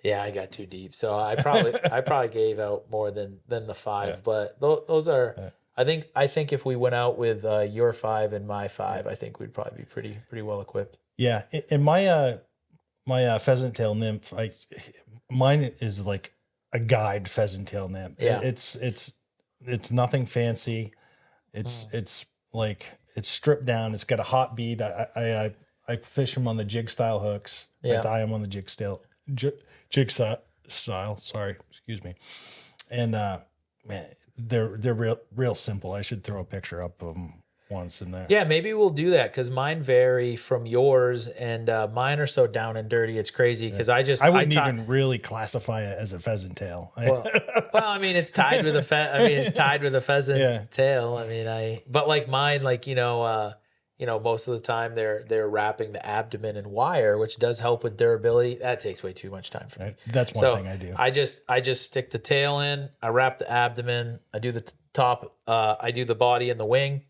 Yeah, I got too deep, so I probably gave out more than the 5. But those are. I think if we went out with your 5 and my 5, I think we'd probably be pretty well equipped. Yeah, and my pheasant tail nymph, mine is like a guide pheasant tail nymph. Yeah, it's nothing fancy. It's stripped down. It's got a hot bead. I fish them on the jig style hooks. Yeah. I tie them on the jig style. Sorry, excuse me. And man, they're real simple. I should throw a picture up of them once in there. Yeah, maybe we'll do that because mine vary from yours, and mine are so down and dirty. It's crazy because I wouldn't even really classify it as a pheasant tail. Well, I mean, it's tied with a pheasant tail. But like mine, most of the time they're wrapping the abdomen in wire, which does help with durability. That takes way too much time for me. That's one thing I do. I just stick the tail in. I wrap the abdomen. I do the top. I do the body and the wing.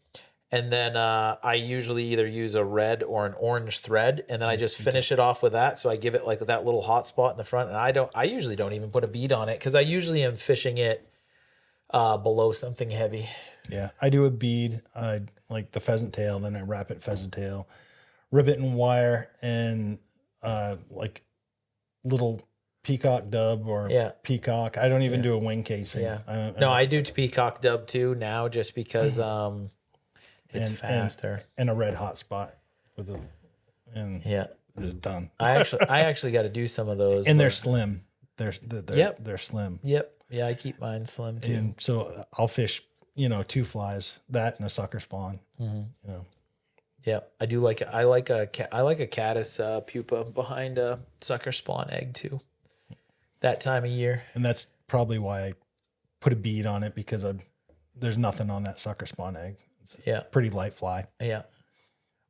And then I usually either use a red or an orange thread, and then I just finish it off with that. So I give it that little hot spot in the front, and I usually don't even put a bead on it because I usually am fishing it below something heavy. Yeah, I do a bead, like the pheasant tail, then I wrap it pheasant tail, rib it in wire, and like little peacock dub or peacock. I don't even do a wing casing. Yeah. I do peacock dub too now, just because. It's faster. And a red hot spot with a, and Yeah. it's done. I actually got to do some of those. And they're slim. They're slim. Yep. Yeah, I keep mine slim too. And so I'll fish, 2 flies, that and a sucker spawn. Yeah, I do like I like a caddis pupa behind a sucker spawn egg too. That time of year. And that's probably why I put a bead on it, because there's nothing on that sucker spawn egg. It's a pretty light fly. Yeah.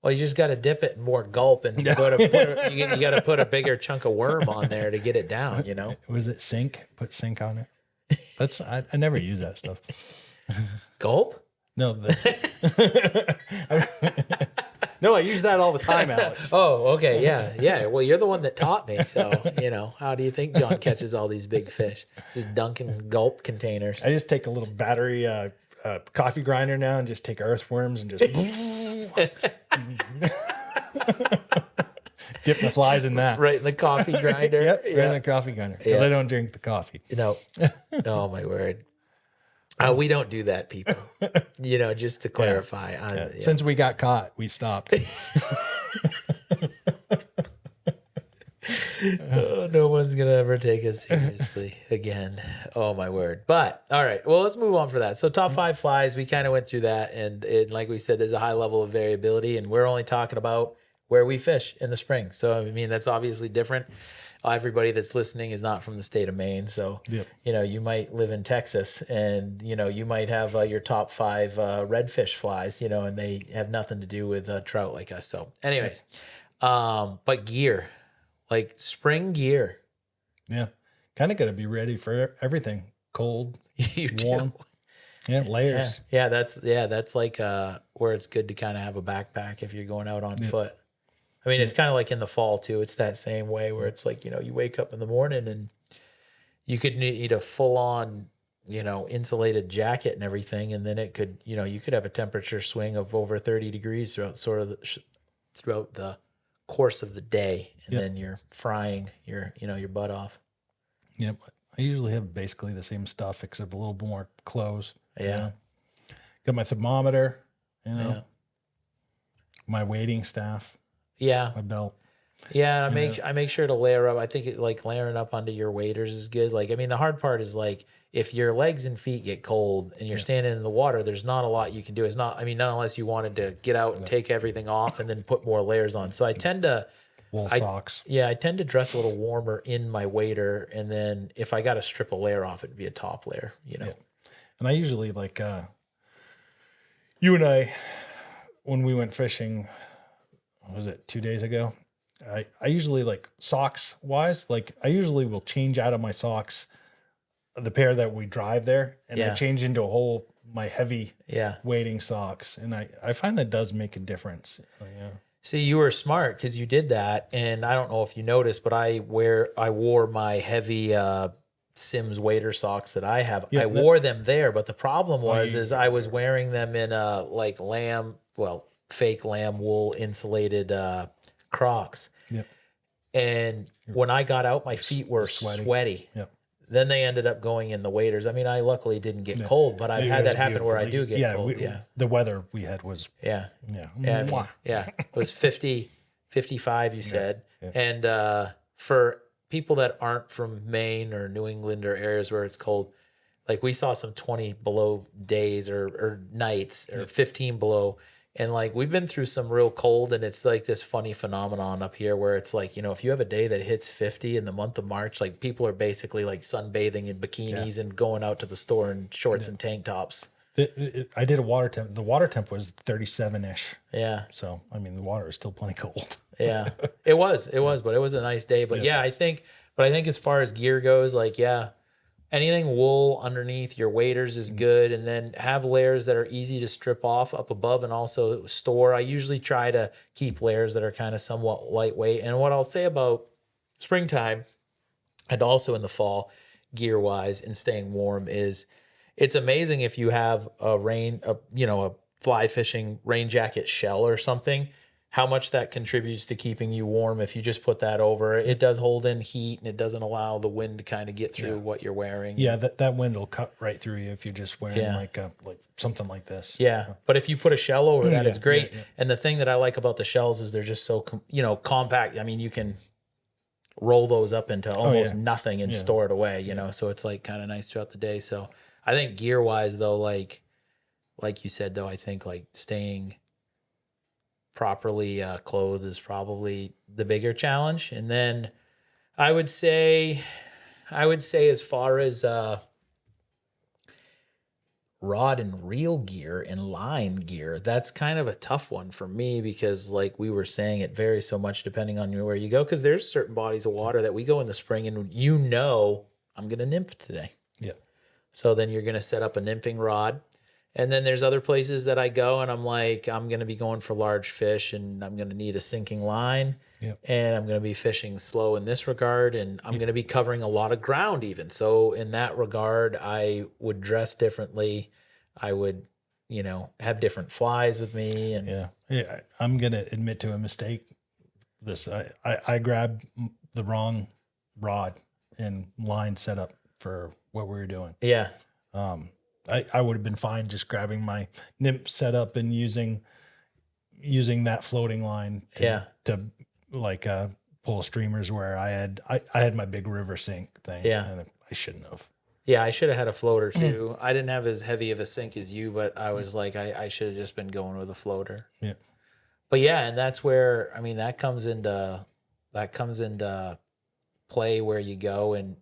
Well, you just got to dip it in more gulp and you got to put a bigger chunk of worm on there to get it down. Was it sink? Put sink on it. That's I never use that stuff. Gulp? No, no, I use that all the time, Alex. Oh, okay, yeah. Well, you're the one that taught me, so how do you think John catches all these big fish? Just dunking gulp containers. I just take a little battery coffee grinder now and just take earthworms and just dip the flies in that. Right in the coffee grinder. Yep, right in the coffee grinder, because I don't drink the coffee. No. Oh my word. We don't do that, people. Just to clarify. Since we got caught, we stopped. No one's going to ever take us seriously again. Oh, my word. But, all right. Well, let's move on for that. So top 5 flies, we kind of went through that. And like we said, there's a high level of variability. And we're only talking about where we fish in the spring. So, I mean, that's obviously different. Everybody that's listening is not from the state of Maine. So, you might live in Texas and, you might have your top 5 redfish flies, and they have nothing to do with trout like us. So anyways, but gear, like spring gear. Yeah. Kind of got to be ready for everything. Cold, warm. Yeah. Layers. Yeah. That's like where it's good to kind of have a backpack if you're going out on foot. I mean, it's kind of like in the fall too. It's that same way where it's like, you wake up in the morning and you could need a full on, insulated jacket and everything. And then it could, you could have a temperature swing of over 30 degrees throughout the course of the day. And then you're frying your butt off. Yep. I usually have basically the same stuff, except a little more clothes. Yeah. Got my thermometer, my weighting staff. Yeah. My belt. Yeah, I make sure to layer up. I think layering up onto your waders is good. Like, I mean, the hard part is like if your legs and feet get cold and you're standing in the water, there's not a lot you can do. It's not unless you wanted to get out and take everything off and then put more layers on. So I tend to wool socks. Yeah, I tend to dress a little warmer in my wader, and then if I got to strip a layer off, it'd be a top layer. Yeah. And I usually like you and I when we went fishing. What was it 2 days ago? I usually like socks wise, like I usually will change out of my socks, the pair that we drive there, and I change into my heavy wading socks. And I find that does make a difference. See, you were smart because you did that. And I don't know if you noticed, but I wore my heavy Sims wader socks that I have. I wore them there, but the problem was I was wearing them in fake lamb wool insulated Crocs. Yep. And when I got out, my feet were sweaty. Yep. Then they ended up going in the waders. I mean, I luckily didn't get cold, but I've had that happen where I do get cold. The weather we had was it was 50, 55, you said. Yeah. And for people that aren't from Maine or New England or areas where it's cold, like we saw some 20 below days or nights or 15 below. And like we've been through some real cold, and it's like this funny phenomenon up here where it's like, if you have a day that hits 50 in the month of March, like people are basically like sunbathing in bikinis and going out to the store in shorts and tank tops. I did a water temp. The water temp was 37-ish. Yeah. So, I mean, the water is still plenty cold. Yeah, it was, but it was a nice day. But I think as far as gear goes, like, anything wool underneath your waders is good, and then have layers that are easy to strip off up above and also store. I usually try to keep layers that are kind of somewhat lightweight. And what I'll say about springtime and also in the fall, gear-wise and staying warm, is it's amazing if you have a fly fishing rain jacket shell or something. how much that contributes to keeping you warm if you just put that over. It does hold in heat, and it doesn't allow the wind to kind of get through what you're wearing. Yeah, that wind will cut right through you if you're just wearing Yeah. like something like this. Yeah, but if you put a shell over that, Yeah, it's great. yeah. And the thing that I like about the shells is they're just so compact. I mean, you can roll those up into almost nothing and store it away. So it's like kind of nice throughout the day. So I think gear wise though, like you said though, I think like staying properly clothed is probably the bigger challenge. And then I would say as far as rod and reel gear and line gear, that's kind of a tough one for me because like we were saying, it varies so much depending on where you go, because there's certain bodies of water that we go in the spring and I'm going to nymph today. Yeah. So then you're going to set up a nymphing rod. And then there's other places that I go and I'm like, I'm going to be going for large fish and I'm going to need a sinking line. Yep. And I'm going to be fishing slow in this regard. And I'm going to be covering a lot of ground even. So in that regard, I would dress differently. I would, have different flies with me. And yeah. I'm going to admit to a mistake. I grabbed the wrong rod and line setup for what we were doing. Yeah. I would have been fine just grabbing my nymph setup and using that floating line to like pull streamers where I had my big river sink thing. Yeah. And I shouldn't have. Yeah, I should have had a floater too. I didn't have as heavy of a sink as you, but I was like, I should have just been going with a floater. Yeah. But yeah, and that's where, that comes into play where you go and,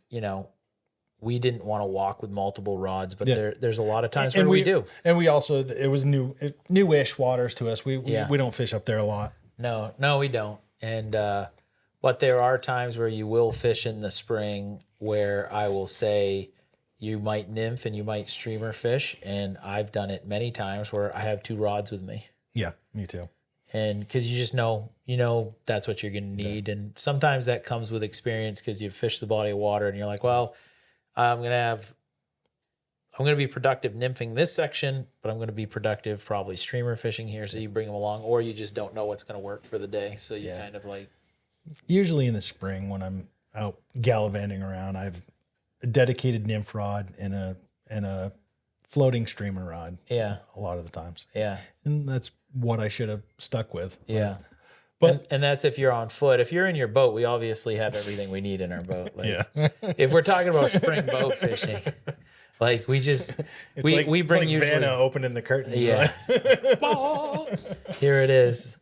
we didn't want to walk with multiple rods, but there's a lot of times where we do. And we also, it was newish waters to us. We don't fish up there a lot. No, we don't. And, but there are times where you will fish in the spring where I will say you might nymph and you might streamer fish. And I've done it many times where I have 2 rods with me. Yeah, me too. And because you just know, that's what you're going to need. Yeah. And sometimes that comes with experience because you've fished the body of water and you're like, well, I'm going to be productive nymphing this section, but I'm going to be productive probably streamer fishing here. So you bring them along, or you just don't know what's going to work for the day. So you kind of like. Usually in the spring when I'm out gallivanting around, I've a dedicated nymph rod and a floating streamer rod. Yeah. A lot of the times. Yeah. And that's what I should have stuck with. Yeah. But and that's if you're on foot. If you're in your boat, we obviously have everything we need in our boat. Like, if we're talking about spring boat fishing, like we just we bring like usually Vanna opening the curtain. Yeah. Here it is.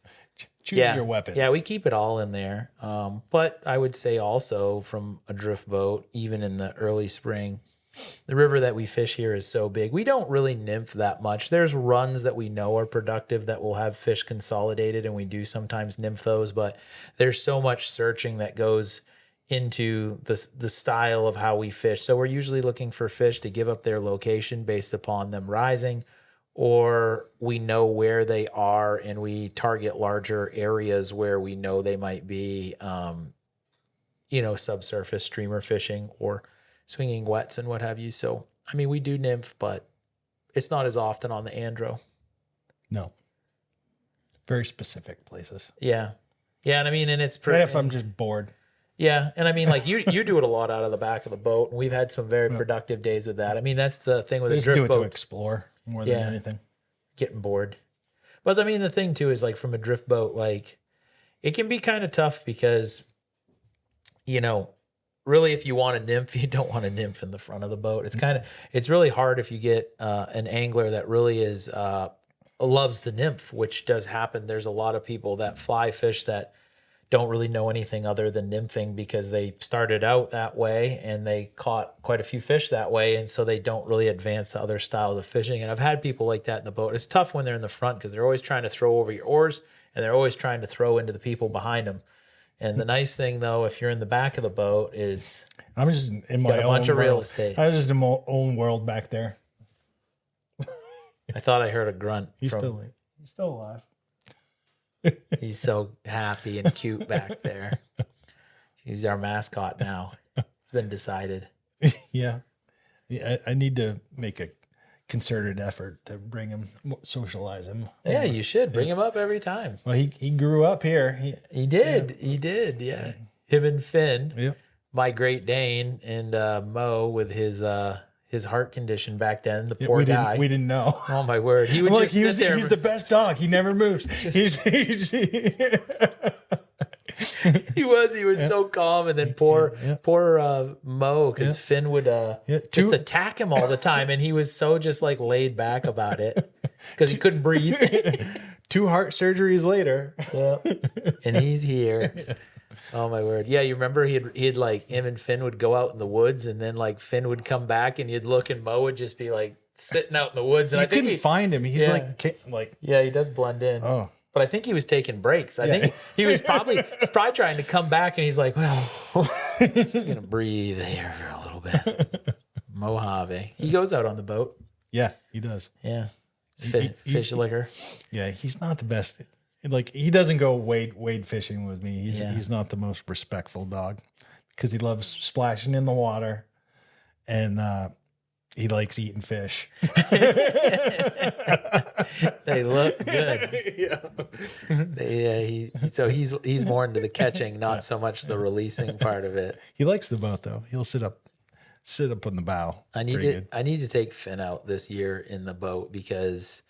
Choose your weapon. Yeah, we keep it all in there. But I would say also from a drift boat, even in the early spring, the river that we fish here is so big. We don't really nymph that much. There's runs that we know are productive that will have fish consolidated, and we do sometimes nymph those, but there's so much searching that goes into the style of how we fish. So we're usually looking for fish to give up their location based upon them rising, or we know where they are and we target larger areas where we know they might be, subsurface streamer fishing or swinging wets and what have you. So, we do nymph, but it's not as often on the Andro. No. Very specific places. Yeah. Yeah. And and it's pretty. If I'm just bored. Yeah. And like you do it a lot out of the back of the boat, and we've had some very productive days with that. That's the thing with a drift boat. Do it to explore more than anything. Getting bored. But the thing too is like from a drift boat, like it can be kind of tough because, really, if you want to nymph, you don't want to nymph in the front of the boat. It's really hard if you get an angler that really is loves the nymph, which does happen. There's a lot of people that fly fish that don't really know anything other than nymphing because they started out that way and they caught quite a few fish that way, and so they don't really advance to other styles of fishing. And I've had people like that in the boat. It's tough when they're in the front because they're always trying to throw over your oars and they're always trying to throw into the people behind them. And the nice thing, though, if you're in the back of the boat, is I'm just in my own bunch of real estate. I was just in my own world back there. I thought I heard a grunt. He's still alive. He's so happy and cute back there. He's our mascot now. It's been decided. Yeah. I need to make a concerted effort to bring him, socialize him. Yeah, you should bring him up every time. Well, he grew up here. He did. Yeah. He did. Yeah. Him and Finn, Yep. my Great Dane, and Mo with his heart condition back then. The poor guy. We didn't know. Oh my word! He would I'm just like, sit there. He's the best dog. He never moves. He was so calm, and then poor Mo, because Finn would just attack him all the time, and he was so just like laid back about it because he couldn't breathe. 2 heart surgeries later. Yeah, and he's here. Oh my word! Yeah, you remember he'd like him and Finn would go out in the woods, and then like Finn would come back, and you'd look, and Mo would just be like sitting out in the woods, and I think couldn't find him. He's like yeah, he does blend in. Oh. But I think he was taking breaks. I think he was probably trying to come back, and he's like, well, just going to breathe here for a little bit. Mojave. He goes out on the boat. Yeah, he does. Yeah. Fish liquor. Yeah, he's not the best. Like, he doesn't go wade fishing with me. He's not the most respectful dog because he loves splashing in the water, and he likes eating fish. They look good. Yeah. So he's more into the catching, not so much the releasing part of it. He likes the boat though. He'll sit up on the bow. I need to take Finn out this year in the boat because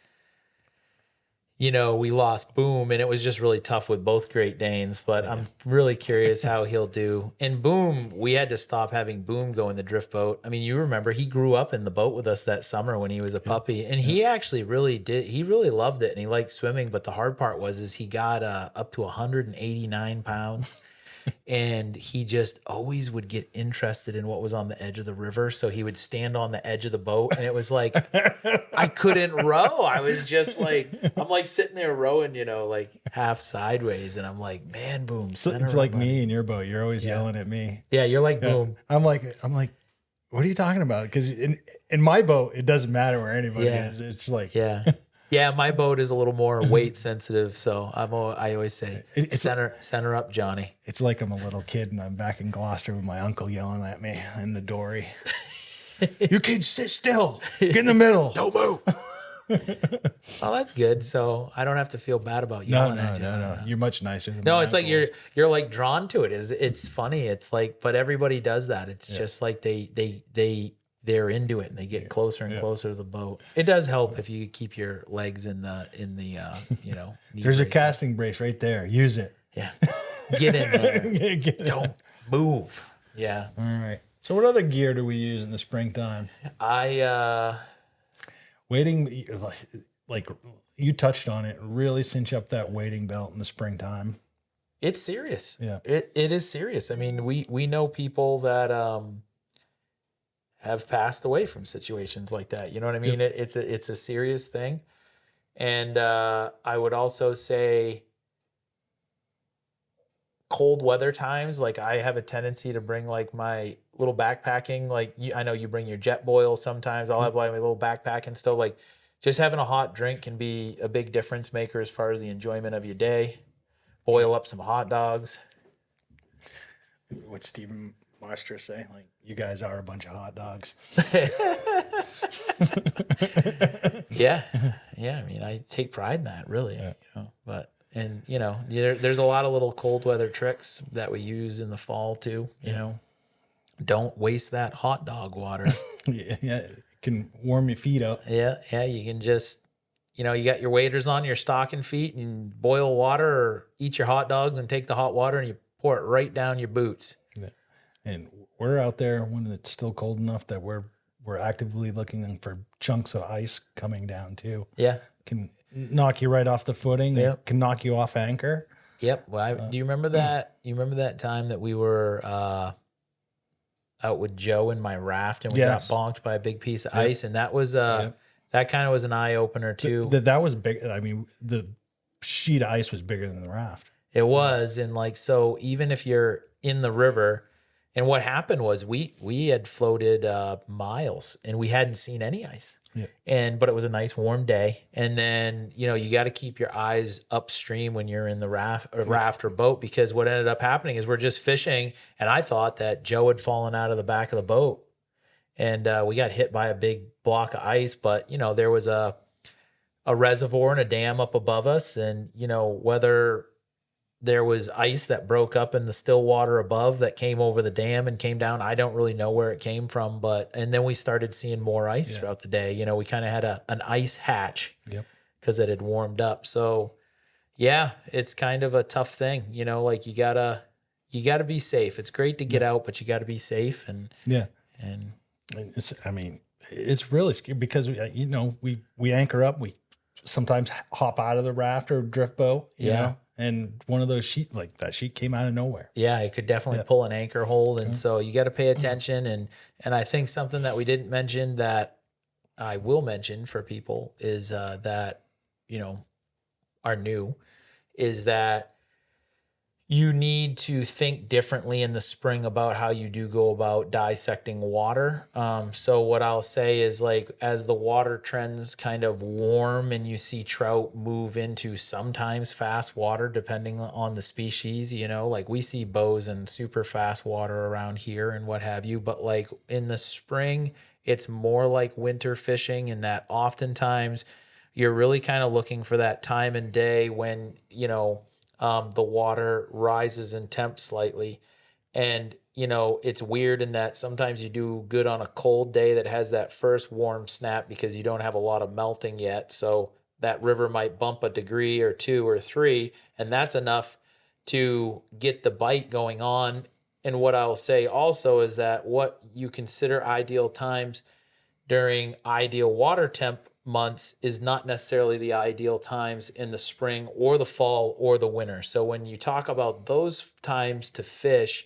we lost Boom, and it was just really tough with both Great Danes, but I'm really curious how he'll do. And Boom, we had to stop having Boom go in the drift boat. I mean, you remember he grew up in the boat with us that summer when he was a puppy, and he actually really did. He really loved it, and he liked swimming, but the hard part was he got up to 189 pounds. And he just always would get interested in what was on the edge of the river. So he would stand on the edge of the boat, and it was like, I couldn't row. I was just like, I'm like sitting there rowing, like half sideways. And I'm like, man, Boom. It's like me in your boat. You're always yelling at me. Yeah, you're like Boom. I'm like, what are you talking about? Because in my boat, it doesn't matter where anybody is. It's like, yeah, my boat is a little more weight sensitive, so I always say center up, Johnny. It's like I'm a little kid and I'm back in Gloucester with my uncle yelling at me in the dory. You kids sit still. Get in the middle. Don't move. Well, that's good. So I don't have to feel bad about yelling at you. No. You're much nicer than No, my it's uncles. like you're like drawn to it. It's funny. It's like, but everybody does that. It's just like they're into it and they get closer and closer to the boat. It does help if you keep your legs in the knee There's a casting brace right there. Use it. Yeah. Get in there. Don't move. Yeah. All right. So what other gear do we use in the springtime? Wading, like you touched on it, really cinch up that wading belt in the springtime. It's serious. Yeah. It is serious. I mean, we know people that have passed away from situations like that. You know what I mean? Yep. It's a serious thing. And I would also say cold weather times, like I have a tendency to bring like my little backpacking, like I know you bring your Jetboil sometimes. I'll have like my little backpack and stuff. Like just having a hot drink can be a big difference maker as far as the enjoyment of your day. Boil up some hot dogs. What Stephen Marster say? Like, you guys are a bunch of hot dogs. Yeah. I mean, I take pride in that, really. But there's a lot of little cold weather tricks that we use in the fall too. You know, don't waste that hot dog water. It can warm your feet up. Yeah. You can just, you got your waders on, your stocking feet, and boil water or eat your hot dogs and take the hot water and you pour it right down your boots. Yeah. And we're out there when it's still cold enough that we're actively looking for chunks of ice coming down too. Yeah. Can knock you right off the footing. Yep. Can knock you off anchor. Yep. Well, do you remember that? You remember that time that we were out with Joe in my raft and we got bonked by a big piece of ice, and that was that kind of was an eye opener too. That was big. I mean, the sheet of ice was bigger than the raft. It was, and like so, even if you're in the river. And what happened was we had floated miles and we hadn't seen any ice. Yeah. But it was a nice warm day. And then, you got to keep your eyes upstream when you're in the raft or boat, because what ended up happening is we're just fishing. And I thought that Joe had fallen out of the back of the boat. and we got hit by a big block of ice. But there was a reservoir and a dam up above us, and whether there was ice that broke up in the still water above that came over the dam and came down, I don't really know where it came from. And then we started seeing more ice throughout the day. We kind of had an ice hatch because it had warmed up. So yeah, it's kind of a tough thing. Like you gotta be safe. It's great to get out, but you gotta be safe. And it's really scary because we anchor up. We sometimes hop out of the raft or drift boat. You know? And one of those that sheet came out of nowhere. Yeah, it could definitely pull an anchor hold. And so you got to pay attention. And I think something that we didn't mention that I will mention for people is that, are new, is that you need to think differently in the spring about how you do go about dissecting water. So what I'll say is, like, as the water trends kind of warm and you see trout move into sometimes fast water, depending on the species, like we see bows and super fast water around here and what have you. But like in the spring, it's more like winter fishing, in that oftentimes you're really kind of looking for that time and day when, the water rises in temp slightly. And, it's weird in that sometimes you do good on a cold day that has that first warm snap because you don't have a lot of melting yet. So that river might bump a degree or 2 or 3, and that's enough to get the bite going on. And what I'll say also is that what you consider ideal times during ideal water temp months is not necessarily the ideal times in the spring or the fall or the winter. So when you talk about those times to fish,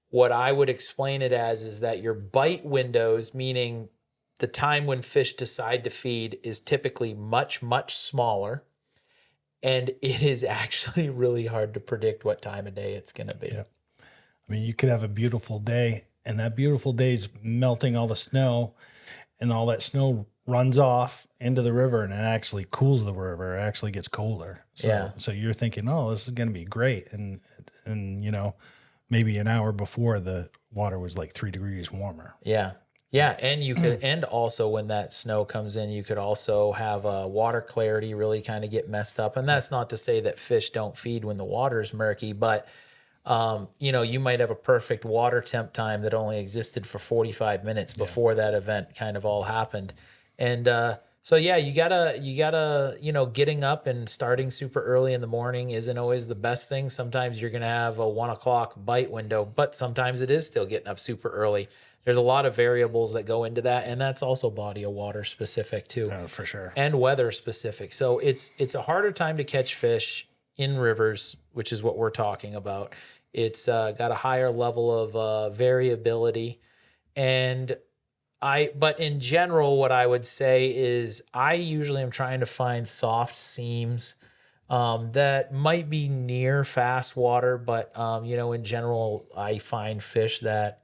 what I would explain it as is that your bite windows, meaning the time when fish decide to feed, is typically much, much smaller. And it is actually really hard to predict what time of day it's going to be. Yeah. I mean, you could have a beautiful day, and that beautiful day's melting all the snow, and all that snow runs off into the river, and it actually cools the river. It actually gets colder. So you're thinking, oh, this is going to be great. And maybe an hour before, the water was like 3 degrees warmer. Yeah. Yeah. And you could, and also when that snow comes in, you could also have water clarity really kind of get messed up. And that's not to say that fish don't feed when the water's murky, but you might have a perfect water temp time that only existed for 45 minutes before that event kind of all happened. And so, yeah, you gotta, getting up and starting super early in the morning isn't always the best thing. Sometimes you're going to have a 1 o'clock bite window, but sometimes it is still getting up super early. There's a lot of variables that go into that. And that's also body of water specific too. For sure. And weather specific. So it's a harder time to catch fish in rivers, which is what we're talking about. It's got a higher level of variability. But in general, what I would say is I usually am trying to find soft seams that might be near fast water. But, in general, I find fish that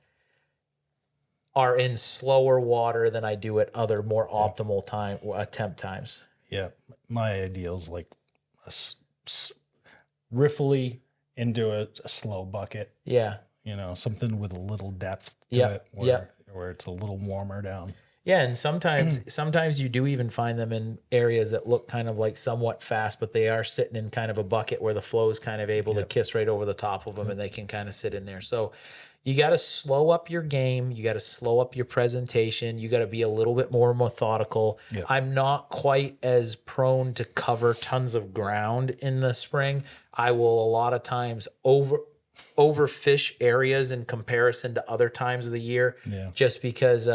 are in slower water than I do at other more optimal attempt times. Yeah. My ideal is like riffly into a slow bucket. Yeah. Something with a little depth to it where it's a little warmer down. Yeah, and sometimes you do even find them in areas that look kind of like somewhat fast, but they are sitting in kind of a bucket where the flow is kind of able to kiss right over the top of them, and they can kind of sit in there. So you got to slow up your game. You got to slow up your presentation. You got to be a little bit more methodical. Yep. I'm not quite as prone to cover tons of ground in the spring. I will a lot of times overfish areas in comparison to other times of the year, just because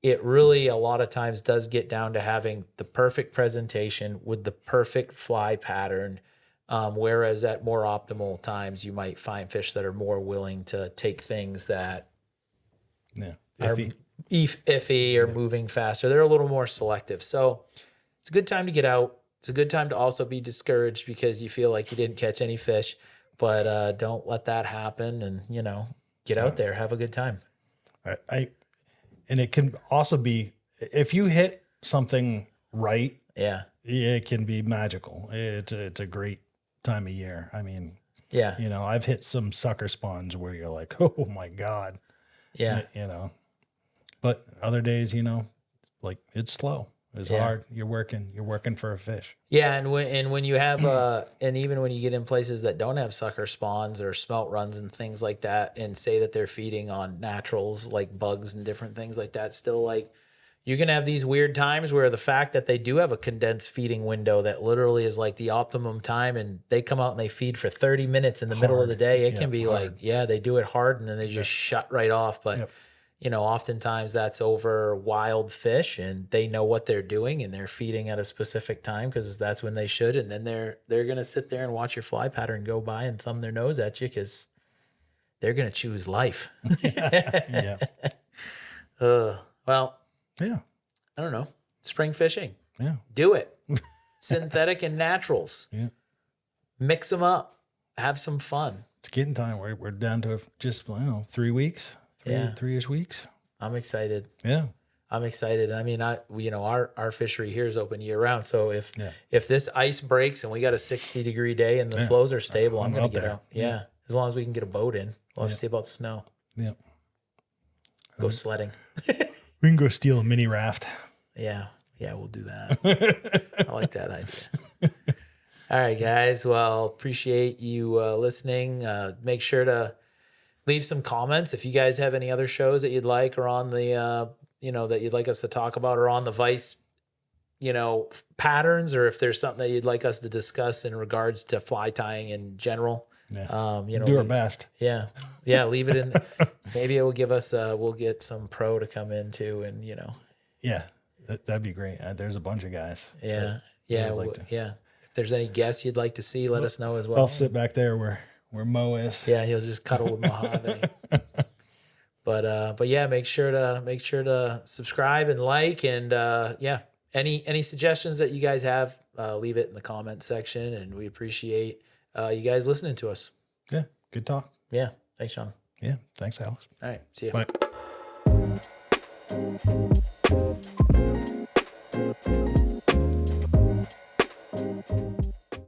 it really a lot of times does get down to having the perfect presentation with the perfect fly pattern. Whereas at more optimal times, you might find fish that are more willing to take things that are iffy or moving faster. They're a little more selective. So it's a good time to get out. It's a good time to also be discouraged because you feel like you didn't catch any fish, but don't let that happen, and, get out there, have a good time. And it can also be, if you hit something right, it can be magical. It's a great time of year. I mean, I've hit some sucker spawns where you're like, oh my God. Yeah. But other days, you know, like it's slow. It's Yeah. hard. You're working for a fish. Yeah, and when you have and even when you get in places that don't have sucker spawns or smelt runs and things like that, and say that they're feeding on naturals like bugs and different things like that, still like you can have these weird times where the fact that they do have a condensed feeding window that literally is like the optimum time, and they come out and they feed for 30 minutes in the middle of the day, it can be hard. like, yeah, they do it hard and then they just shut right off. But Yep. you know, oftentimes that's over wild fish and they know what they're doing and they're feeding at a specific time because that's when they should. And then they're going to sit there and watch your fly pattern go by and thumb their nose at you because they're going to choose life. Yeah. Well, Yeah. I don't know. Spring fishing. Yeah. Do it. Synthetic and naturals. Yeah. Mix them up. Have some fun. It's getting time. We're down to just, I don't know, 3 weeks. Yeah. 3-ish weeks. I'm excited. Yeah. I'm excited. I mean, our fishery here is open year round. So if Yeah. if this ice breaks and we got a 60-degree day and the flows are stable, I'm I'm gonna out get there. out. Yeah. As long as we can get a boat in. We'll have to see about the snow. Yeah. Go sledding. We can go steal a mini raft. Yeah. Yeah, we'll do that. I like that idea. All right, guys. Well, appreciate you listening. Make sure to leave some comments if you guys have any other shows that you'd like or on the that you'd like us to talk about or on the Vice patterns, or if there's something that you'd like us to discuss in regards to fly tying in general. Yeah. Do our best. Yeah, leave it in. Maybe it will give us we'll get some pro to come in too, and Yeah. That'd be great. There's a bunch of guys. yeah would like to. yeah. If there's any guests you'd like to see, let us know as well. I'll sit back there where Mo is. Yeah, he'll just cuddle with Mojave. But yeah, make sure to subscribe and like, and any suggestions that you guys have, leave it in the comment section, and we appreciate you guys listening to us. Yeah. Good talk. Yeah, thanks, Sean. Yeah. Thanks, Alex. All right, see you. Bye.